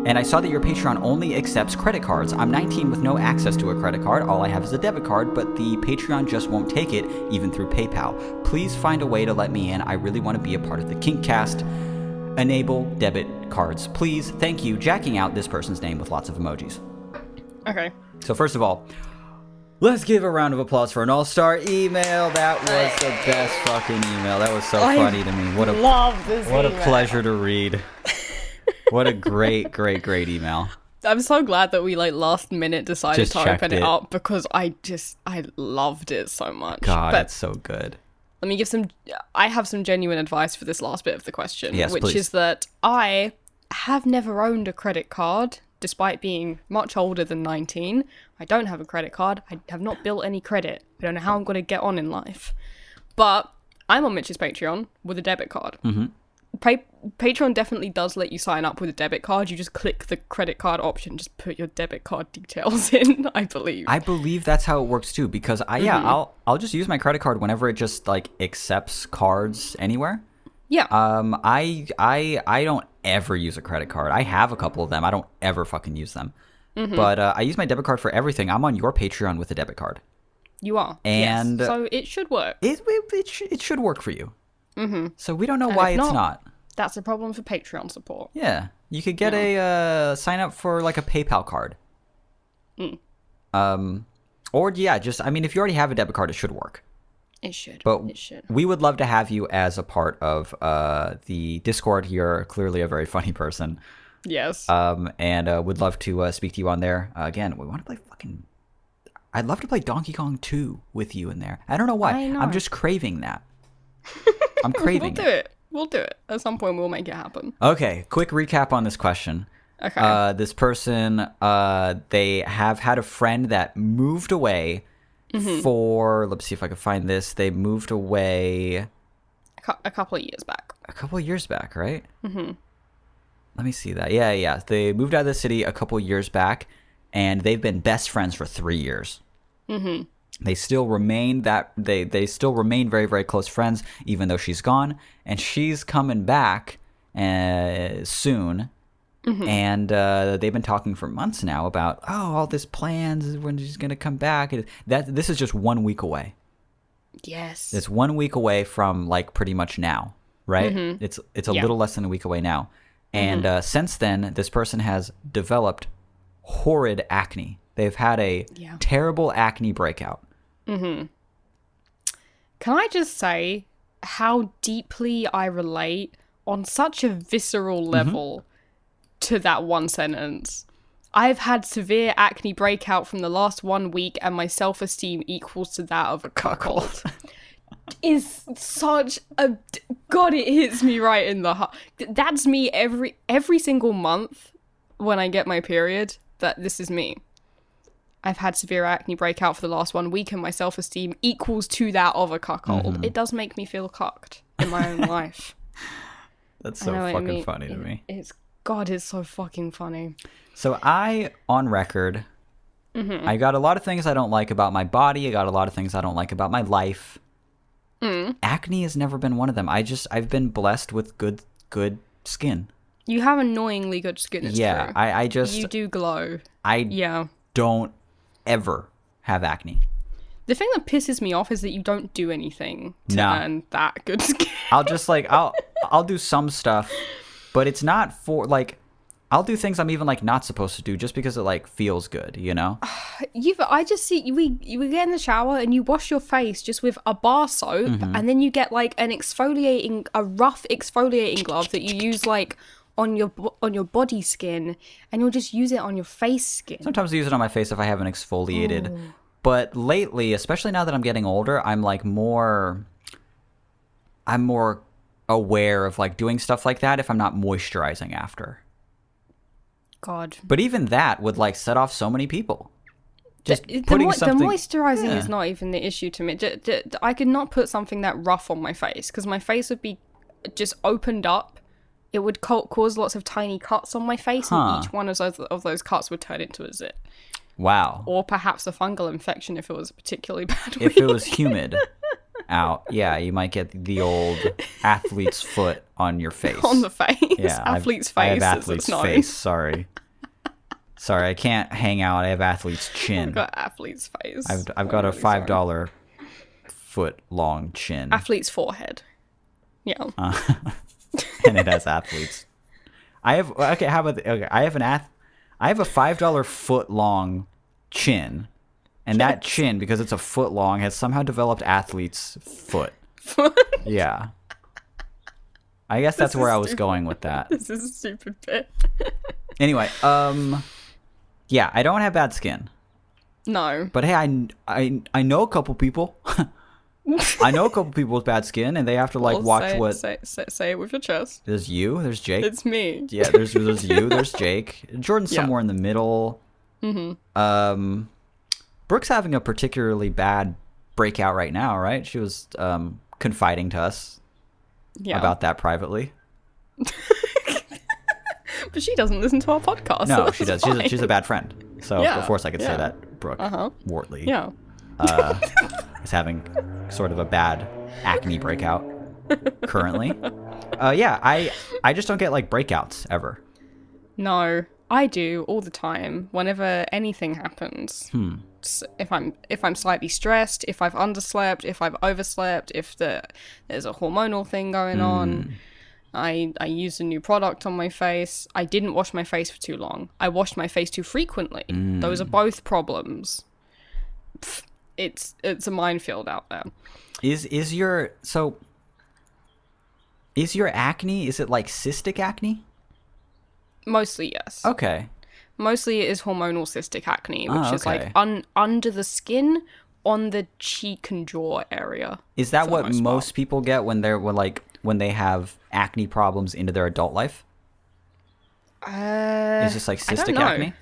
and I saw that your Patreon only accepts credit cards. I'm 19 with no access to a credit card. All I have is a debit card, but the Patreon just won't take it, even through PayPal. Please find a way to let me in. I really want to be a part of the Kinkcast. Enable debit cards, please. Thank you. Jacking out this person's name with lots of emojis. Okay. So first of all, let's give a round of applause for an all-star email. That was the best fucking email. That was so funny to me. Love this what a email. pleasure to read. What a great email. I'm so glad that we last minute decided Just to checked open it it. up, because I loved it so much. God, But it's so good. let me give I have some genuine advice for this last bit of the question, Yes, which please. is that I have never owned a credit card, despite being much older than 19. I don't have a credit card. I have not built any credit. I don't know how I'm going to get on in life. But I'm on Mitch's Patreon with a debit card. Mm-hmm. Patreon definitely does let you sign up with a debit card. You just click the credit card option, just put your debit card details in, I believe. I believe that's how it works too, because I'll just use my credit card whenever it just accepts cards anywhere. Yeah. I don't ever use a credit card. I have a couple of them. I don't ever fucking use them. Mm-hmm. But I use my debit card for everything. I'm on your Patreon with a debit card. You are. And yes. So it should work. It should work for you. Mm-hmm. So we don't know And why if it's not, not. That's a problem for Patreon support. Yeah, you could get a sign up for a PayPal card. Or just if you already have a debit card, it should work. It should. But it should. we would love to have you as a part of the Discord. You're clearly a very funny person. Yes. And would love to speak to you on there. Again, we want to play I'd love to play Donkey Kong 2 with you in there. I don't know why. I know. I'm just craving that. I'm craving We'll do it. We'll do it. At some point, we'll make it happen. Okay, quick recap on this question. Okay. This person, they have had a friend that moved away for, let's see if I can find this. They moved away a couple of years back. a couple of years back, right? Mm-hmm. Let me see that. Yeah. They moved out of the city a couple of years back, and they've been best friends for 3 years. Mm-hmm. They still remain they still remain very, very close friends, even though she's gone, and she's coming back soon. Mm-hmm. And they've been talking for months now about all this plans when she's gonna come back. This is just 1 week away. Yes. It's 1 week away from pretty much now, right? Mm-hmm. It's a little less than a week away now, and since then, this person has developed horrid acne. They've had a terrible acne breakout. Mm-hmm. Can I just say how deeply I relate on such a visceral level to that one sentence? I've had severe acne breakout from the last 1 week, and my self-esteem equals to that of a cuckold. Is such a God, it hits me right in the heart. That's me every single month when I get my period. That this is me. I've had severe acne breakout for the last 1 week, and my self-esteem equals to that of a cuckold. It does make me feel cucked in my own life. That's so fucking funny to me. It's so fucking funny. So on record, I got a lot of things I don't like about my body. I got a lot of things I don't like about my life. Acne has never been one of them. I've been blessed with good skin. You have annoyingly good skin. It's true. I just you do glow. I don't ever have acne. The thing that pisses me off is that you don't do anything to No. earn that good skin. I'll just like I'll do some stuff, but it's not for like I'll do things I'm even like not supposed to do just because it like feels good, you know? I just see we get in the shower and you wash your face just with a bar soap, and then you get like a rough exfoliating glove that you use like on your body skin, and you'll just use it on your face skin. Sometimes I use it on my face if I haven't exfoliated. But lately, especially now that I'm getting older, I'm more aware of like doing stuff like that if I'm not moisturizing after. God. But even that would like set off so many people. Just The putting something. the moisturizing Yeah. is not even the issue to me. I could not put something that rough on my face because my face would be just opened up. It would cause lots of tiny cuts on my face, and each one of those cuts would turn into a zit. Wow. Or perhaps a fungal infection if it was a particularly bad week. If it was humid out, yeah, you might get the old athlete's foot on your face. On the face. Yeah, Athlete's I face. have as athlete's it's known. face. Sorry, I can't hang out. I have athlete's chin. I've got athlete's face. I've got a I'm really sorry. $5 foot long chin, Athlete's forehead. Yeah. and it has athletes. I have okay. How about okay? I have a $5 foot long chin, and that chin, because it's a foot long, has somehow developed athlete's foot. Yeah. I guess that's where I was going with that. This is a stupid bit. Anyway, yeah, I don't have bad skin, No. but hey, I know a couple people. I know a couple people with bad skin, and they have to like Well, watch say, what. Say it with your chest. There's you. There's Jake. It's me. Yeah, there's you. There's Jake. Jordan's Yeah. somewhere in the middle. Brooke's having a particularly bad breakout right now, right? She was confiding to us Yeah. about that privately. But she doesn't listen to our podcast. No, so she that's does. fine. She's a bad friend. So Yeah, of course I could say yeah. that. Brooke Wortley Yeah. is having sort of a bad acne breakout currently. Yeah, I just don't get like breakouts ever. No, I do all the time. Whenever anything happens, if I'm slightly stressed, if I've underslept, if I've overslept, if there's a hormonal thing going on, I used a new product on my face. I didn't wash my face for too long. I washed my face too frequently. Those are both problems. Pfft, it's a minefield out there. Is your acne, is it like cystic acne? Mostly yes. Okay. Mostly it is hormonal cystic acne, which is like okay. under the skin on the cheek and jaw area. Is that for the what most most part. people get when they have acne problems into their adult life? Is this like I don't cystic know. acne?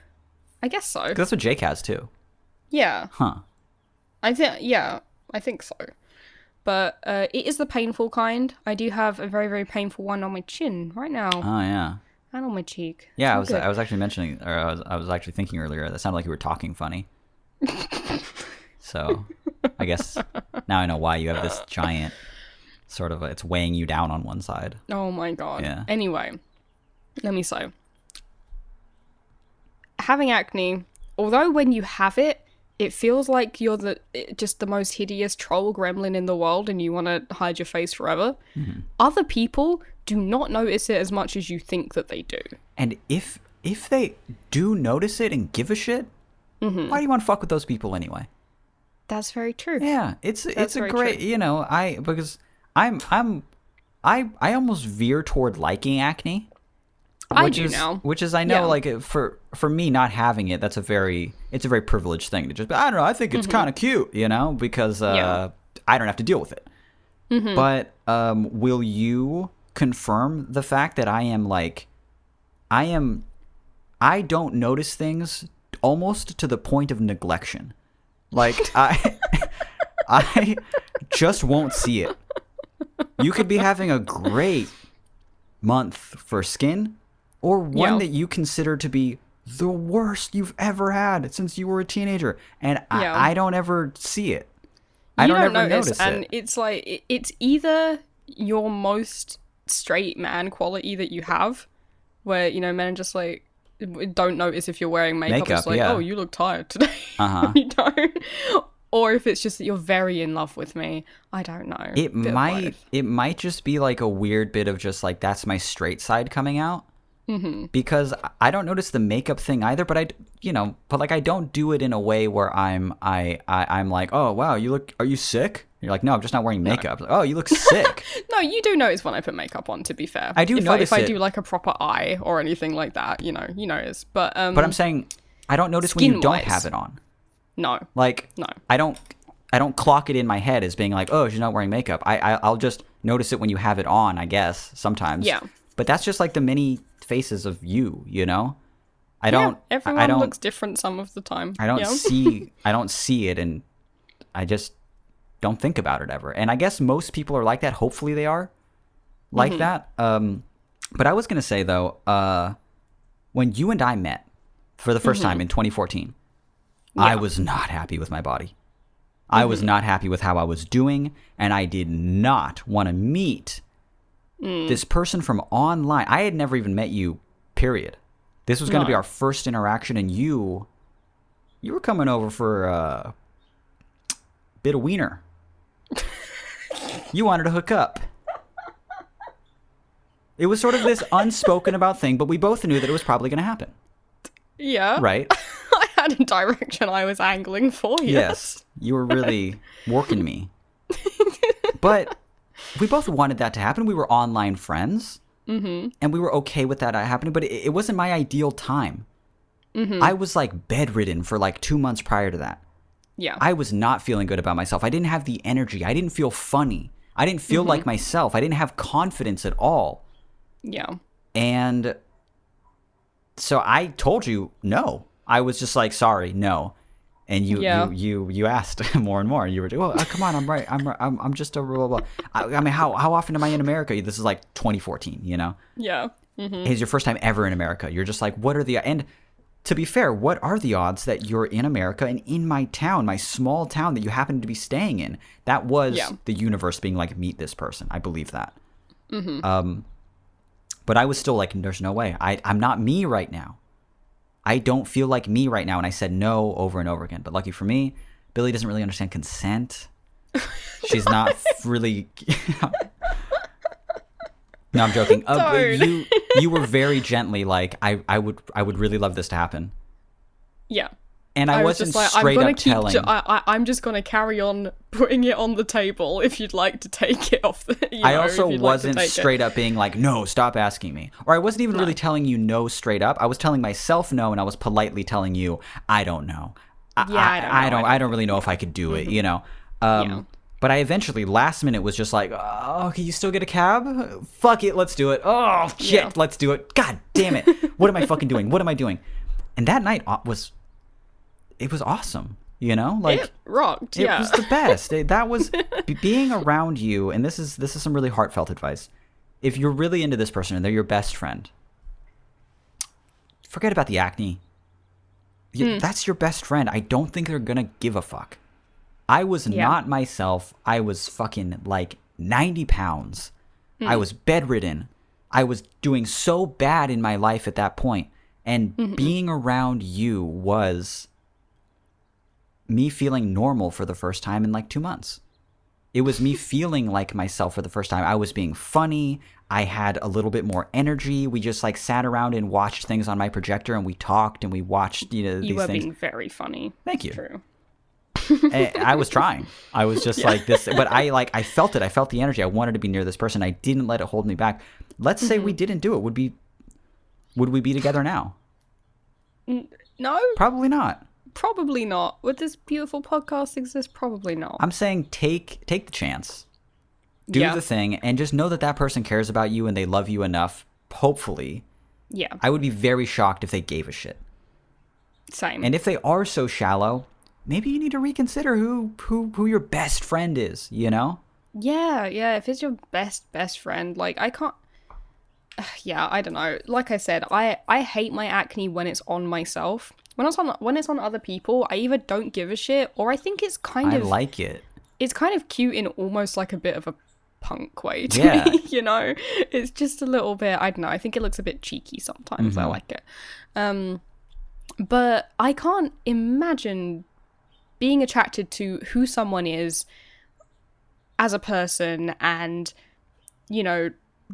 I guess so. 'Cause that's what Jake has too. Yeah. Huh. I think so. But it is the painful kind. I do have a very, very painful one on my chin right now Oh yeah. and on my cheek. Yeah, It's all I was actually mentioning, or I was actually thinking earlier that sounded like you were talking funny. So, I guess now I know why you have this giant sort of it's weighing you down on one side. good. Oh my god. Yeah. Anyway, let me say. Having acne, although when you have it, it feels like you're just the most hideous troll gremlin in the world and you want to hide your face forever. Other people do not notice it as much as you think that they do. And if they do notice it and give a shit, why do you want to fuck with those people anyway? That's very true. Yeah, it's a very great, true. you know, because I almost veer toward liking acne. I do now. Which is, I know, Yeah. like for me not having it, it's a very privileged thing to just. I don't know. I think it's kind of cute, you know, because Yeah. I don't have to deal with it. But will you confirm the fact that I don't notice things almost to the point of neglection. Like I just won't see it. You could be having a great month for skin, or one Yeah. that you consider to be the worst you've ever had since you were a teenager, and Yeah. I don't ever see it. I You don't ever notice and it. it's like it's either your most straight man quality that you have, where men are just like don't notice if you're wearing makeup. It's Makeup, like, yeah. oh, you look tired today. Uh-huh. You don't. or if it's just that you're very in love with me. I don't know. It Bit of might both. it might just be like a weird bit of just like that's my straight side coming out. Because I don't notice the makeup thing either, but but like I don't do it in a way where I'm like, oh wow, are you sick? You're like, no, I'm just not wearing makeup. Like, oh, you look sick. No, you do notice when I put makeup on, to be fair. I do notice if I it. do like a proper eye or anything like that, you notice. But But I'm saying I don't notice when you don't Skin-wise. have it on. no. Like No. I don't clock it in my head as being like, oh, she's not wearing makeup. I'll just notice it when you have it on, I guess, sometimes. Yeah. But that's just like the many faces of you, you know? Everyone looks different some of the time. I don't Yeah. I don't see it, and I just don't think about it ever. And I guess most people are like that. Hopefully they are like that. But I was going to say though, when you and I met for the first time in 2014, I was not happy with my body. I was not happy with how I was doing, and I did not want to meet this person from online. I had never even met you, period. This was going to be No. our first interaction, and you were coming over for a bit of wiener. You wanted to hook up. It was sort of this unspoken about thing, but we both knew that it was probably going to happen, Yeah. right? I had a direction I was angling for. Yes, you were really working me. But we both wanted that to happen. We were online friends, and we were okay with that happening, but it wasn't my ideal time. I was like bedridden for like 2 months prior to that. Yeah. I was not feeling good about myself. I didn't have the energy. I didn't feel funny. I didn't feel like myself. I didn't have confidence at all. Yeah. And so I told you no. I was just like, sorry, no. And you asked more and more. You were like, oh, come on, I'm right. I'm just a blah, blah, blah. I mean, how often am I in America? This is like 2014, you know? Yeah. It's your first time ever in America. You're just like, what are the... And to be fair, what are the odds that you're in America and in my town, my small town that you happen to be staying in? That was the universe being like, meet this person. I believe that. But I was still like, there's no way. I'm not me right now. I don't feel like me right now. And I said no over and over again. But lucky for me, Billy doesn't really understand consent. She's not really... No, I'm joking. Don't. You were very gently like, I would really love this to happen. Yeah. And I was wasn't just like, straight up telling. I'm just going to carry on putting it on the table if you'd like to take it off the... I also wasn't straight up being like, no, stop asking me. Or I wasn't even really telling you no straight up. I was telling myself no, and I was politely telling you, I don't know. I don't really know if I could do it, you know? But I eventually, last minute, was just like, oh, can you still get a cab? Fuck it, let's do it. Oh, shit, let's do it. God damn it. What am I fucking doing? What am I doing? And that night was awesome, you know? Like, it rocked, It was the best. That was being around you, and this is some really heartfelt advice. If you're really into this person and they're your best friend, forget about the acne. That's your best friend. I don't think they're gonna give a fuck. I was not myself. I was fucking like 90 pounds. I was bedridden. I was doing so bad in my life at that point. And being around you was me feeling normal for the first time in like 2 months. It was me feeling like myself for the first time. I was being funny. I had a little bit more energy. We just like sat around and watched things on my projector, and we talked and we watched, these things. You were being very funny. Thank you. True. I was trying. I was just like this, but I felt it. I felt the energy. I wanted to be near this person. I didn't let it hold me back. Let's say we didn't do it. Would we be together now? No, Probably not. probably not. Would this beautiful podcast exist? Probably not. I'm saying take the chance. Do Yeah. the thing, and just know that that person cares about you and they love you enough, hopefully. Yeah, I would be very shocked if they gave a shit. same. And if they are so shallow, maybe you need to reconsider who your best friend is, you know? Yeah, if it's your best friend, like I can't. Yeah, I don't know. Like I said, I hate my acne when it's on myself. When it's on other people, I either don't give a shit, or I think it's kind I of like it. it's kind of cute in almost like a bit of a punk way to Yeah. me, you know? It's just a little bit, I don't know, I think it looks a bit cheeky sometimes. I like it. But I can't imagine being attracted to who someone is as a person and, you know,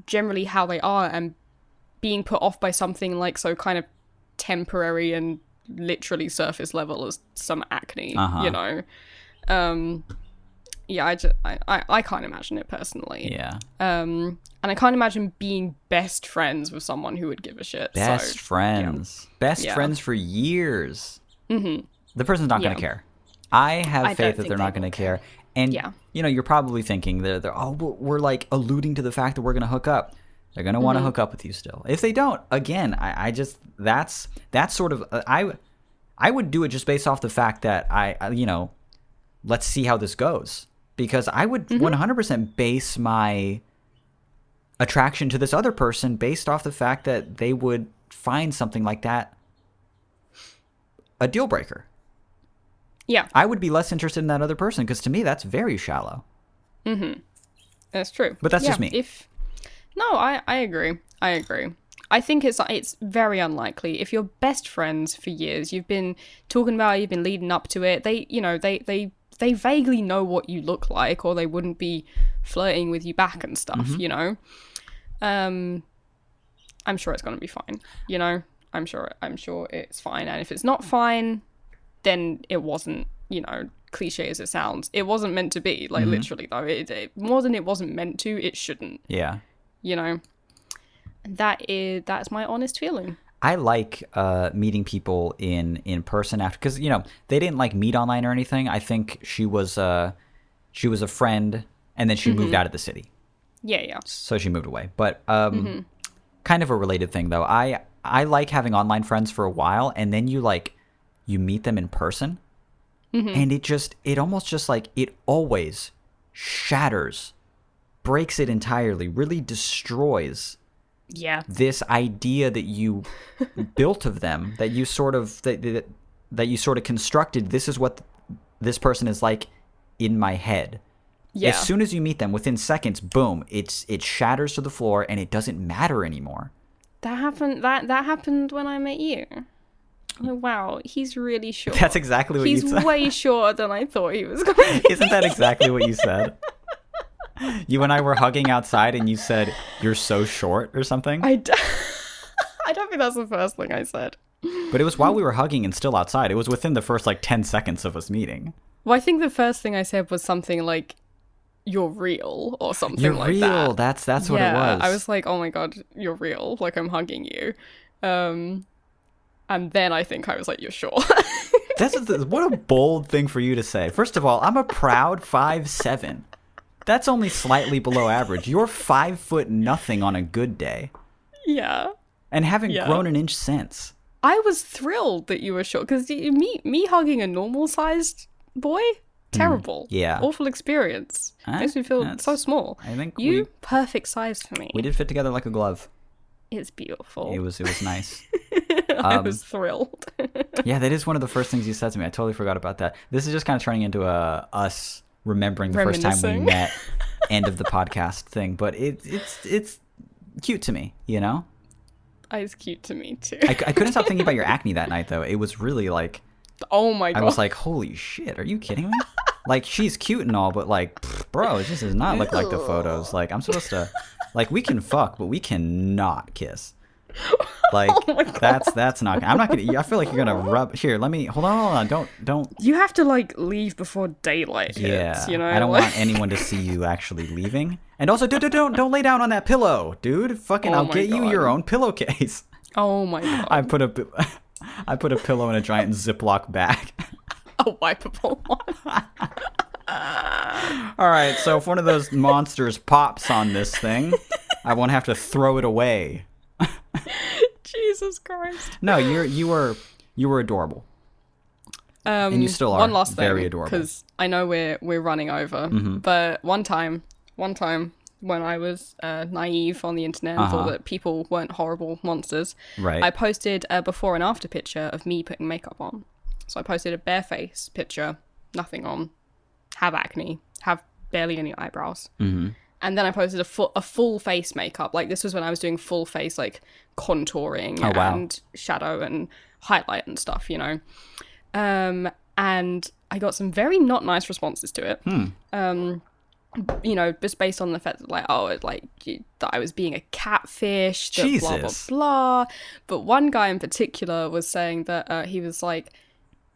generally how they are, and being put off by something like so kind of temporary and literally surface level as some acne, you know. Yeah, I can't imagine it personally. Yeah. And I can't imagine being best friends with someone who would give a shit. Best friends. Yeah. Best friends for years. Mm-hmm. The person's not going to care. I have faith that they're not going to care. And, you know, you're probably thinking, we're like alluding to the fact that we're going to hook up. They're going to want to hook up with you still. If they don't, again, I just, that's sort of, I would do it just based off the fact that you know, let's see how this goes. Because I would 100% base my attraction to this other person based off the fact that they would find something like that a deal breaker. Yeah. I would be less interested in that other person because to me that's very shallow. That's true. But that's just me. I agree. I think it's very unlikely. If you're best friends for years, you've been talking about it, you've been leading up to it, they vaguely know what you look like, or they wouldn't be flirting with you back and stuff, you know? I'm sure it's going to be fine, you know? I'm sure it's fine. And if it's not fine, then it wasn't, you know, cliche as it sounds, it wasn't meant to be. Like, literally, though. It more than it wasn't meant to, it shouldn't. Yeah. You know? And that's my honest feeling. I like meeting people in person after, because, you know, they didn't like meet online or anything. I think she was a friend, and then she moved out of the city. Yeah. So she moved away. But kind of a related thing though. I like having online friends for a while, and then you meet them in person, and it almost just like it always shatters, breaks it entirely, really destroys. Yeah. This idea that you built of them, that you sort of that you sort of constructed. This is what this person is like in my head. Yeah. As soon as you meet them, within seconds, boom, it shatters to the floor, and it doesn't matter anymore. That happened when I met you. Oh, wow, he's really short. That's exactly what you said. He's way shorter than I thought he was going to be. Isn't that exactly what you said? You and I were hugging outside, and you said, "You're so short," or something. I don't think that's the first thing I said. But it was while we were hugging and still outside. It was within the first, 10 seconds of us meeting. Well, I think the first thing I said was something like, "You're real," or something like that. You're real. That's what it was. I was like, "Oh my god, you're real." Like, I'm hugging you. And then I think I was like, "You're short." What a bold thing for you to say. First of all, I'm a proud 5'7". That's only slightly below average. You're 5 foot nothing on a good day. Yeah. And haven't grown an inch since. I was thrilled that you were short, because me hugging a normal sized boy, terrible. Yeah. Awful experience. Makes me feel so small. I think perfect size for me. We did fit together like a glove. It's beautiful. It was nice. I was thrilled. Yeah, that is one of the first things you said to me. I totally forgot about that. This is just kind of turning into us remembering the first time we met, end of the podcast thing. But it's cute to me, you know? It's cute to me too. I couldn't stop thinking about your acne that night though. It was really like, oh my god. I was like, holy shit, are you kidding me? Like, she's cute and all, but like, bro, it just does not look like the photos. Like, I'm supposed to, like, we can fuck, but we cannot kiss. Like, that's not. I'm not gonna. I feel like you're gonna rub. Here, hold on. Don't. You have to like leave before daylight hits. Yeah, you know. I don't want anyone to see you actually leaving. And also, don't lay down on that pillow, dude. Fucking, I'll get you your own pillowcase. Oh my god. I put a pillow in a giant Ziploc bag. A wipeable one. All right, so if one of those monsters pops on this thing, I won't have to throw it away. Jesus Christ. No, you were adorable. And you still are. One last thing, very adorable. because I know we're running over. But one time when I was naive on the internet and thought that people weren't horrible monsters, right. I posted a before and after picture of me putting makeup on. So I posted a bare face picture, nothing on, have acne, have barely any eyebrows. And then I posted a full face makeup. Like, this was when I was doing full face, like, contouring and shadow and highlight and stuff, you know. and I got some very not nice responses to it. You know, just based on the fact that, like, that I was being a catfish, that blah, blah, Jesus. blah. But one guy in particular was saying that he was like,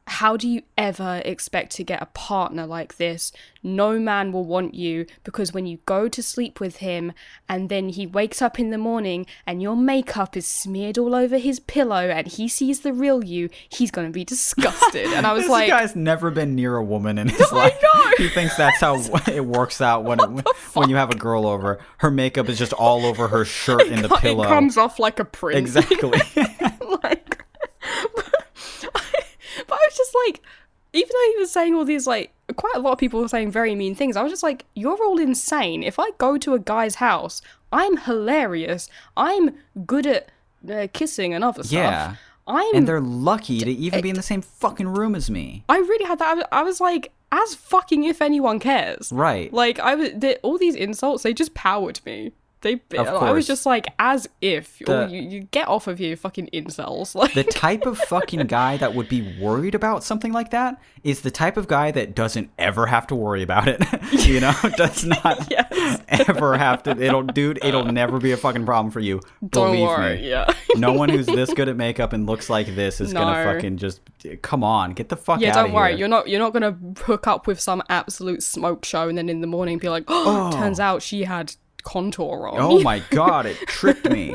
how do you ever expect to get a partner like this? No man will want you, because when you go to sleep with him and then he wakes up in the morning and your makeup is smeared all over his pillow and he sees the real you, he's going to be disgusted. And I was This like, guy's never been near a woman in his life. know. He thinks that's how it works out when you have a girl over. Her makeup is just all over her shirt and the pillow. It comes off like a print. Exactly. Like, but I was just like, even though he was saying all these, like, quite a lot of people were saying very mean things, I was just like, you're all insane. If I go to a guy's house, I'm hilarious. I'm good at kissing and other stuff. Yeah. And they're lucky to even be in the same fucking room as me. I really had that. I was like, as fucking if anyone cares. Right. Like, all these insults, they just powered me. I was course. just like, as if. You get off of here, fucking incels. Like, The type of fucking guy that would be worried about something like that is the type of guy that doesn't ever have to worry about it. You know, does not ever have to. It'll never be a fucking problem for you. don't Believe worry. me. Yeah. No one who's this good at makeup and looks like this is gonna No. fucking just come on, get the fuck Yeah, out of don't worry. here. You're not gonna hook up with some absolute smoke show and then in the morning be like, oh, turns out she had contour on. Oh my god, it tricked me.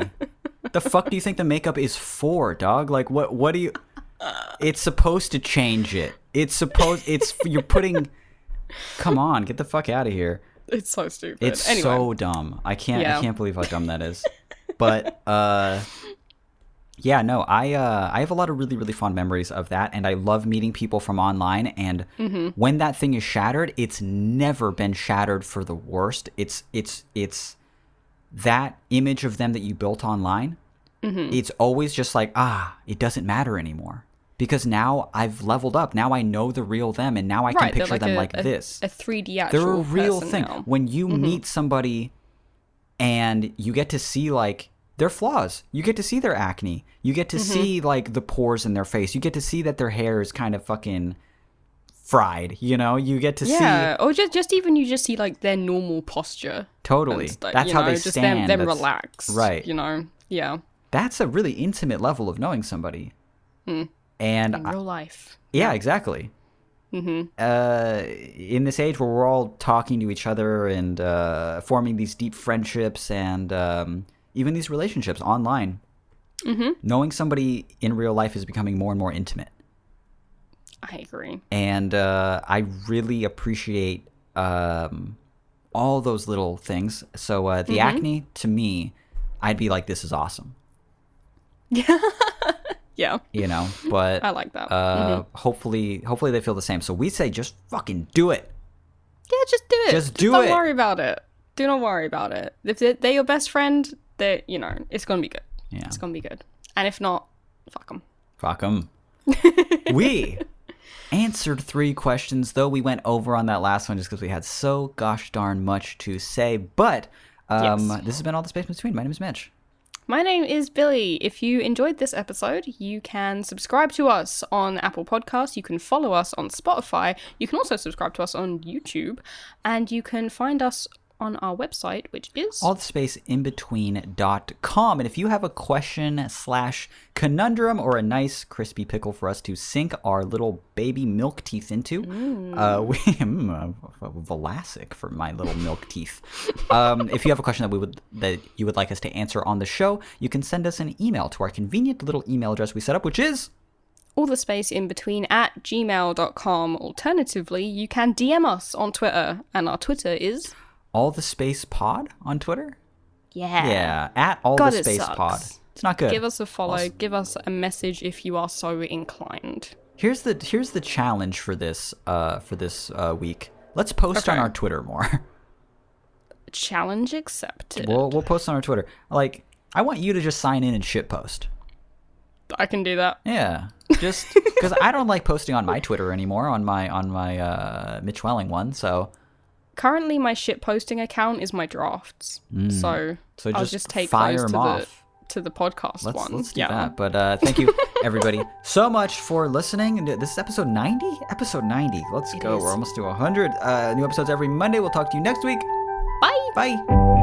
The fuck do you think the makeup is for, dog? Like, what do you... It's supposed to change it. You're putting... Come on, get the fuck out of here. It's so stupid. It's anyway. so dumb. I Yeah. can't believe how dumb that is. But, yeah, no, I have a lot of really, really fond memories of that, and I love meeting people from online, and when that thing is shattered, it's never been shattered for the worst. It's that image of them that you built online, it's always just like, it doesn't matter anymore. Because now I've leveled up. Now I know the real them, and now I can picture them like this. A 3D actual They're a real person thing. now. When you meet somebody and you get to see, like, their flaws. You get to see their acne. You get to see, like, the pores in their face. You get to see that their hair is kind of fucking fried, you know? You get to see... or just even you just see, like, their normal posture. Totally. And stuff, That's how they just stand. them That's- relaxed. right. You know? Yeah. That's a really intimate level of knowing somebody. And In real life. yeah, exactly. In this age where we're all talking to each other and forming these deep friendships and even these relationships online, knowing somebody in real life is becoming more and more intimate. I agree. And I really appreciate all those little things. So the acne, to me, I'd be like, this is awesome. Yeah. You know, but I like that. hopefully they feel the same. So we say just fucking do it. Yeah, just do it. Just do don't it. worry about it. Do not worry about it. If they're your best friend, it's gonna be good. Yeah. It's gonna be good. And if not, fuck them. Fuck them. We answered 3 questions, though we went over on that last one just because we had so gosh darn much to say. But Yes. this has been All the Space Between. My name is Mitch. My name is Billy. If you enjoyed this episode, you can subscribe to us on Apple Podcasts. You can follow us on Spotify. You can also subscribe to us on YouTube. And you can find us on our website, which is... allthespaceinbetween.com. And if you have a question / conundrum or a nice crispy pickle for us to sink our little baby milk teeth into, Vlasic for my little milk teeth. If you have a question that you would like us to answer on the show, you can send us an email to our convenient little email address we set up, which is allthespaceinbetween@gmail.com. Alternatively, you can DM us on Twitter, and our Twitter is... All the Space Pod on Twitter. Yeah. Yeah, at All God, the it Space sucks. Pod. It's not good. Give us a follow. Give us a message if you are so inclined. Here's the challenge for this week. Let's post on Okay. our Twitter more. Challenge accepted. We'll post on our Twitter. Like, I want you to just sign in and shitpost. I can do that. Yeah, just because I don't like posting on my Twitter anymore, on my Mitch Welling one. So Currently, my shit posting account is my drafts. So so I'll just just take fire those them to off. to the podcast one. Let's do that. But thank you, everybody, so much for listening. This is episode 90? Episode 90. Let's go. We're almost to 100. New episodes every Monday. We'll talk to you next week. Bye. Bye.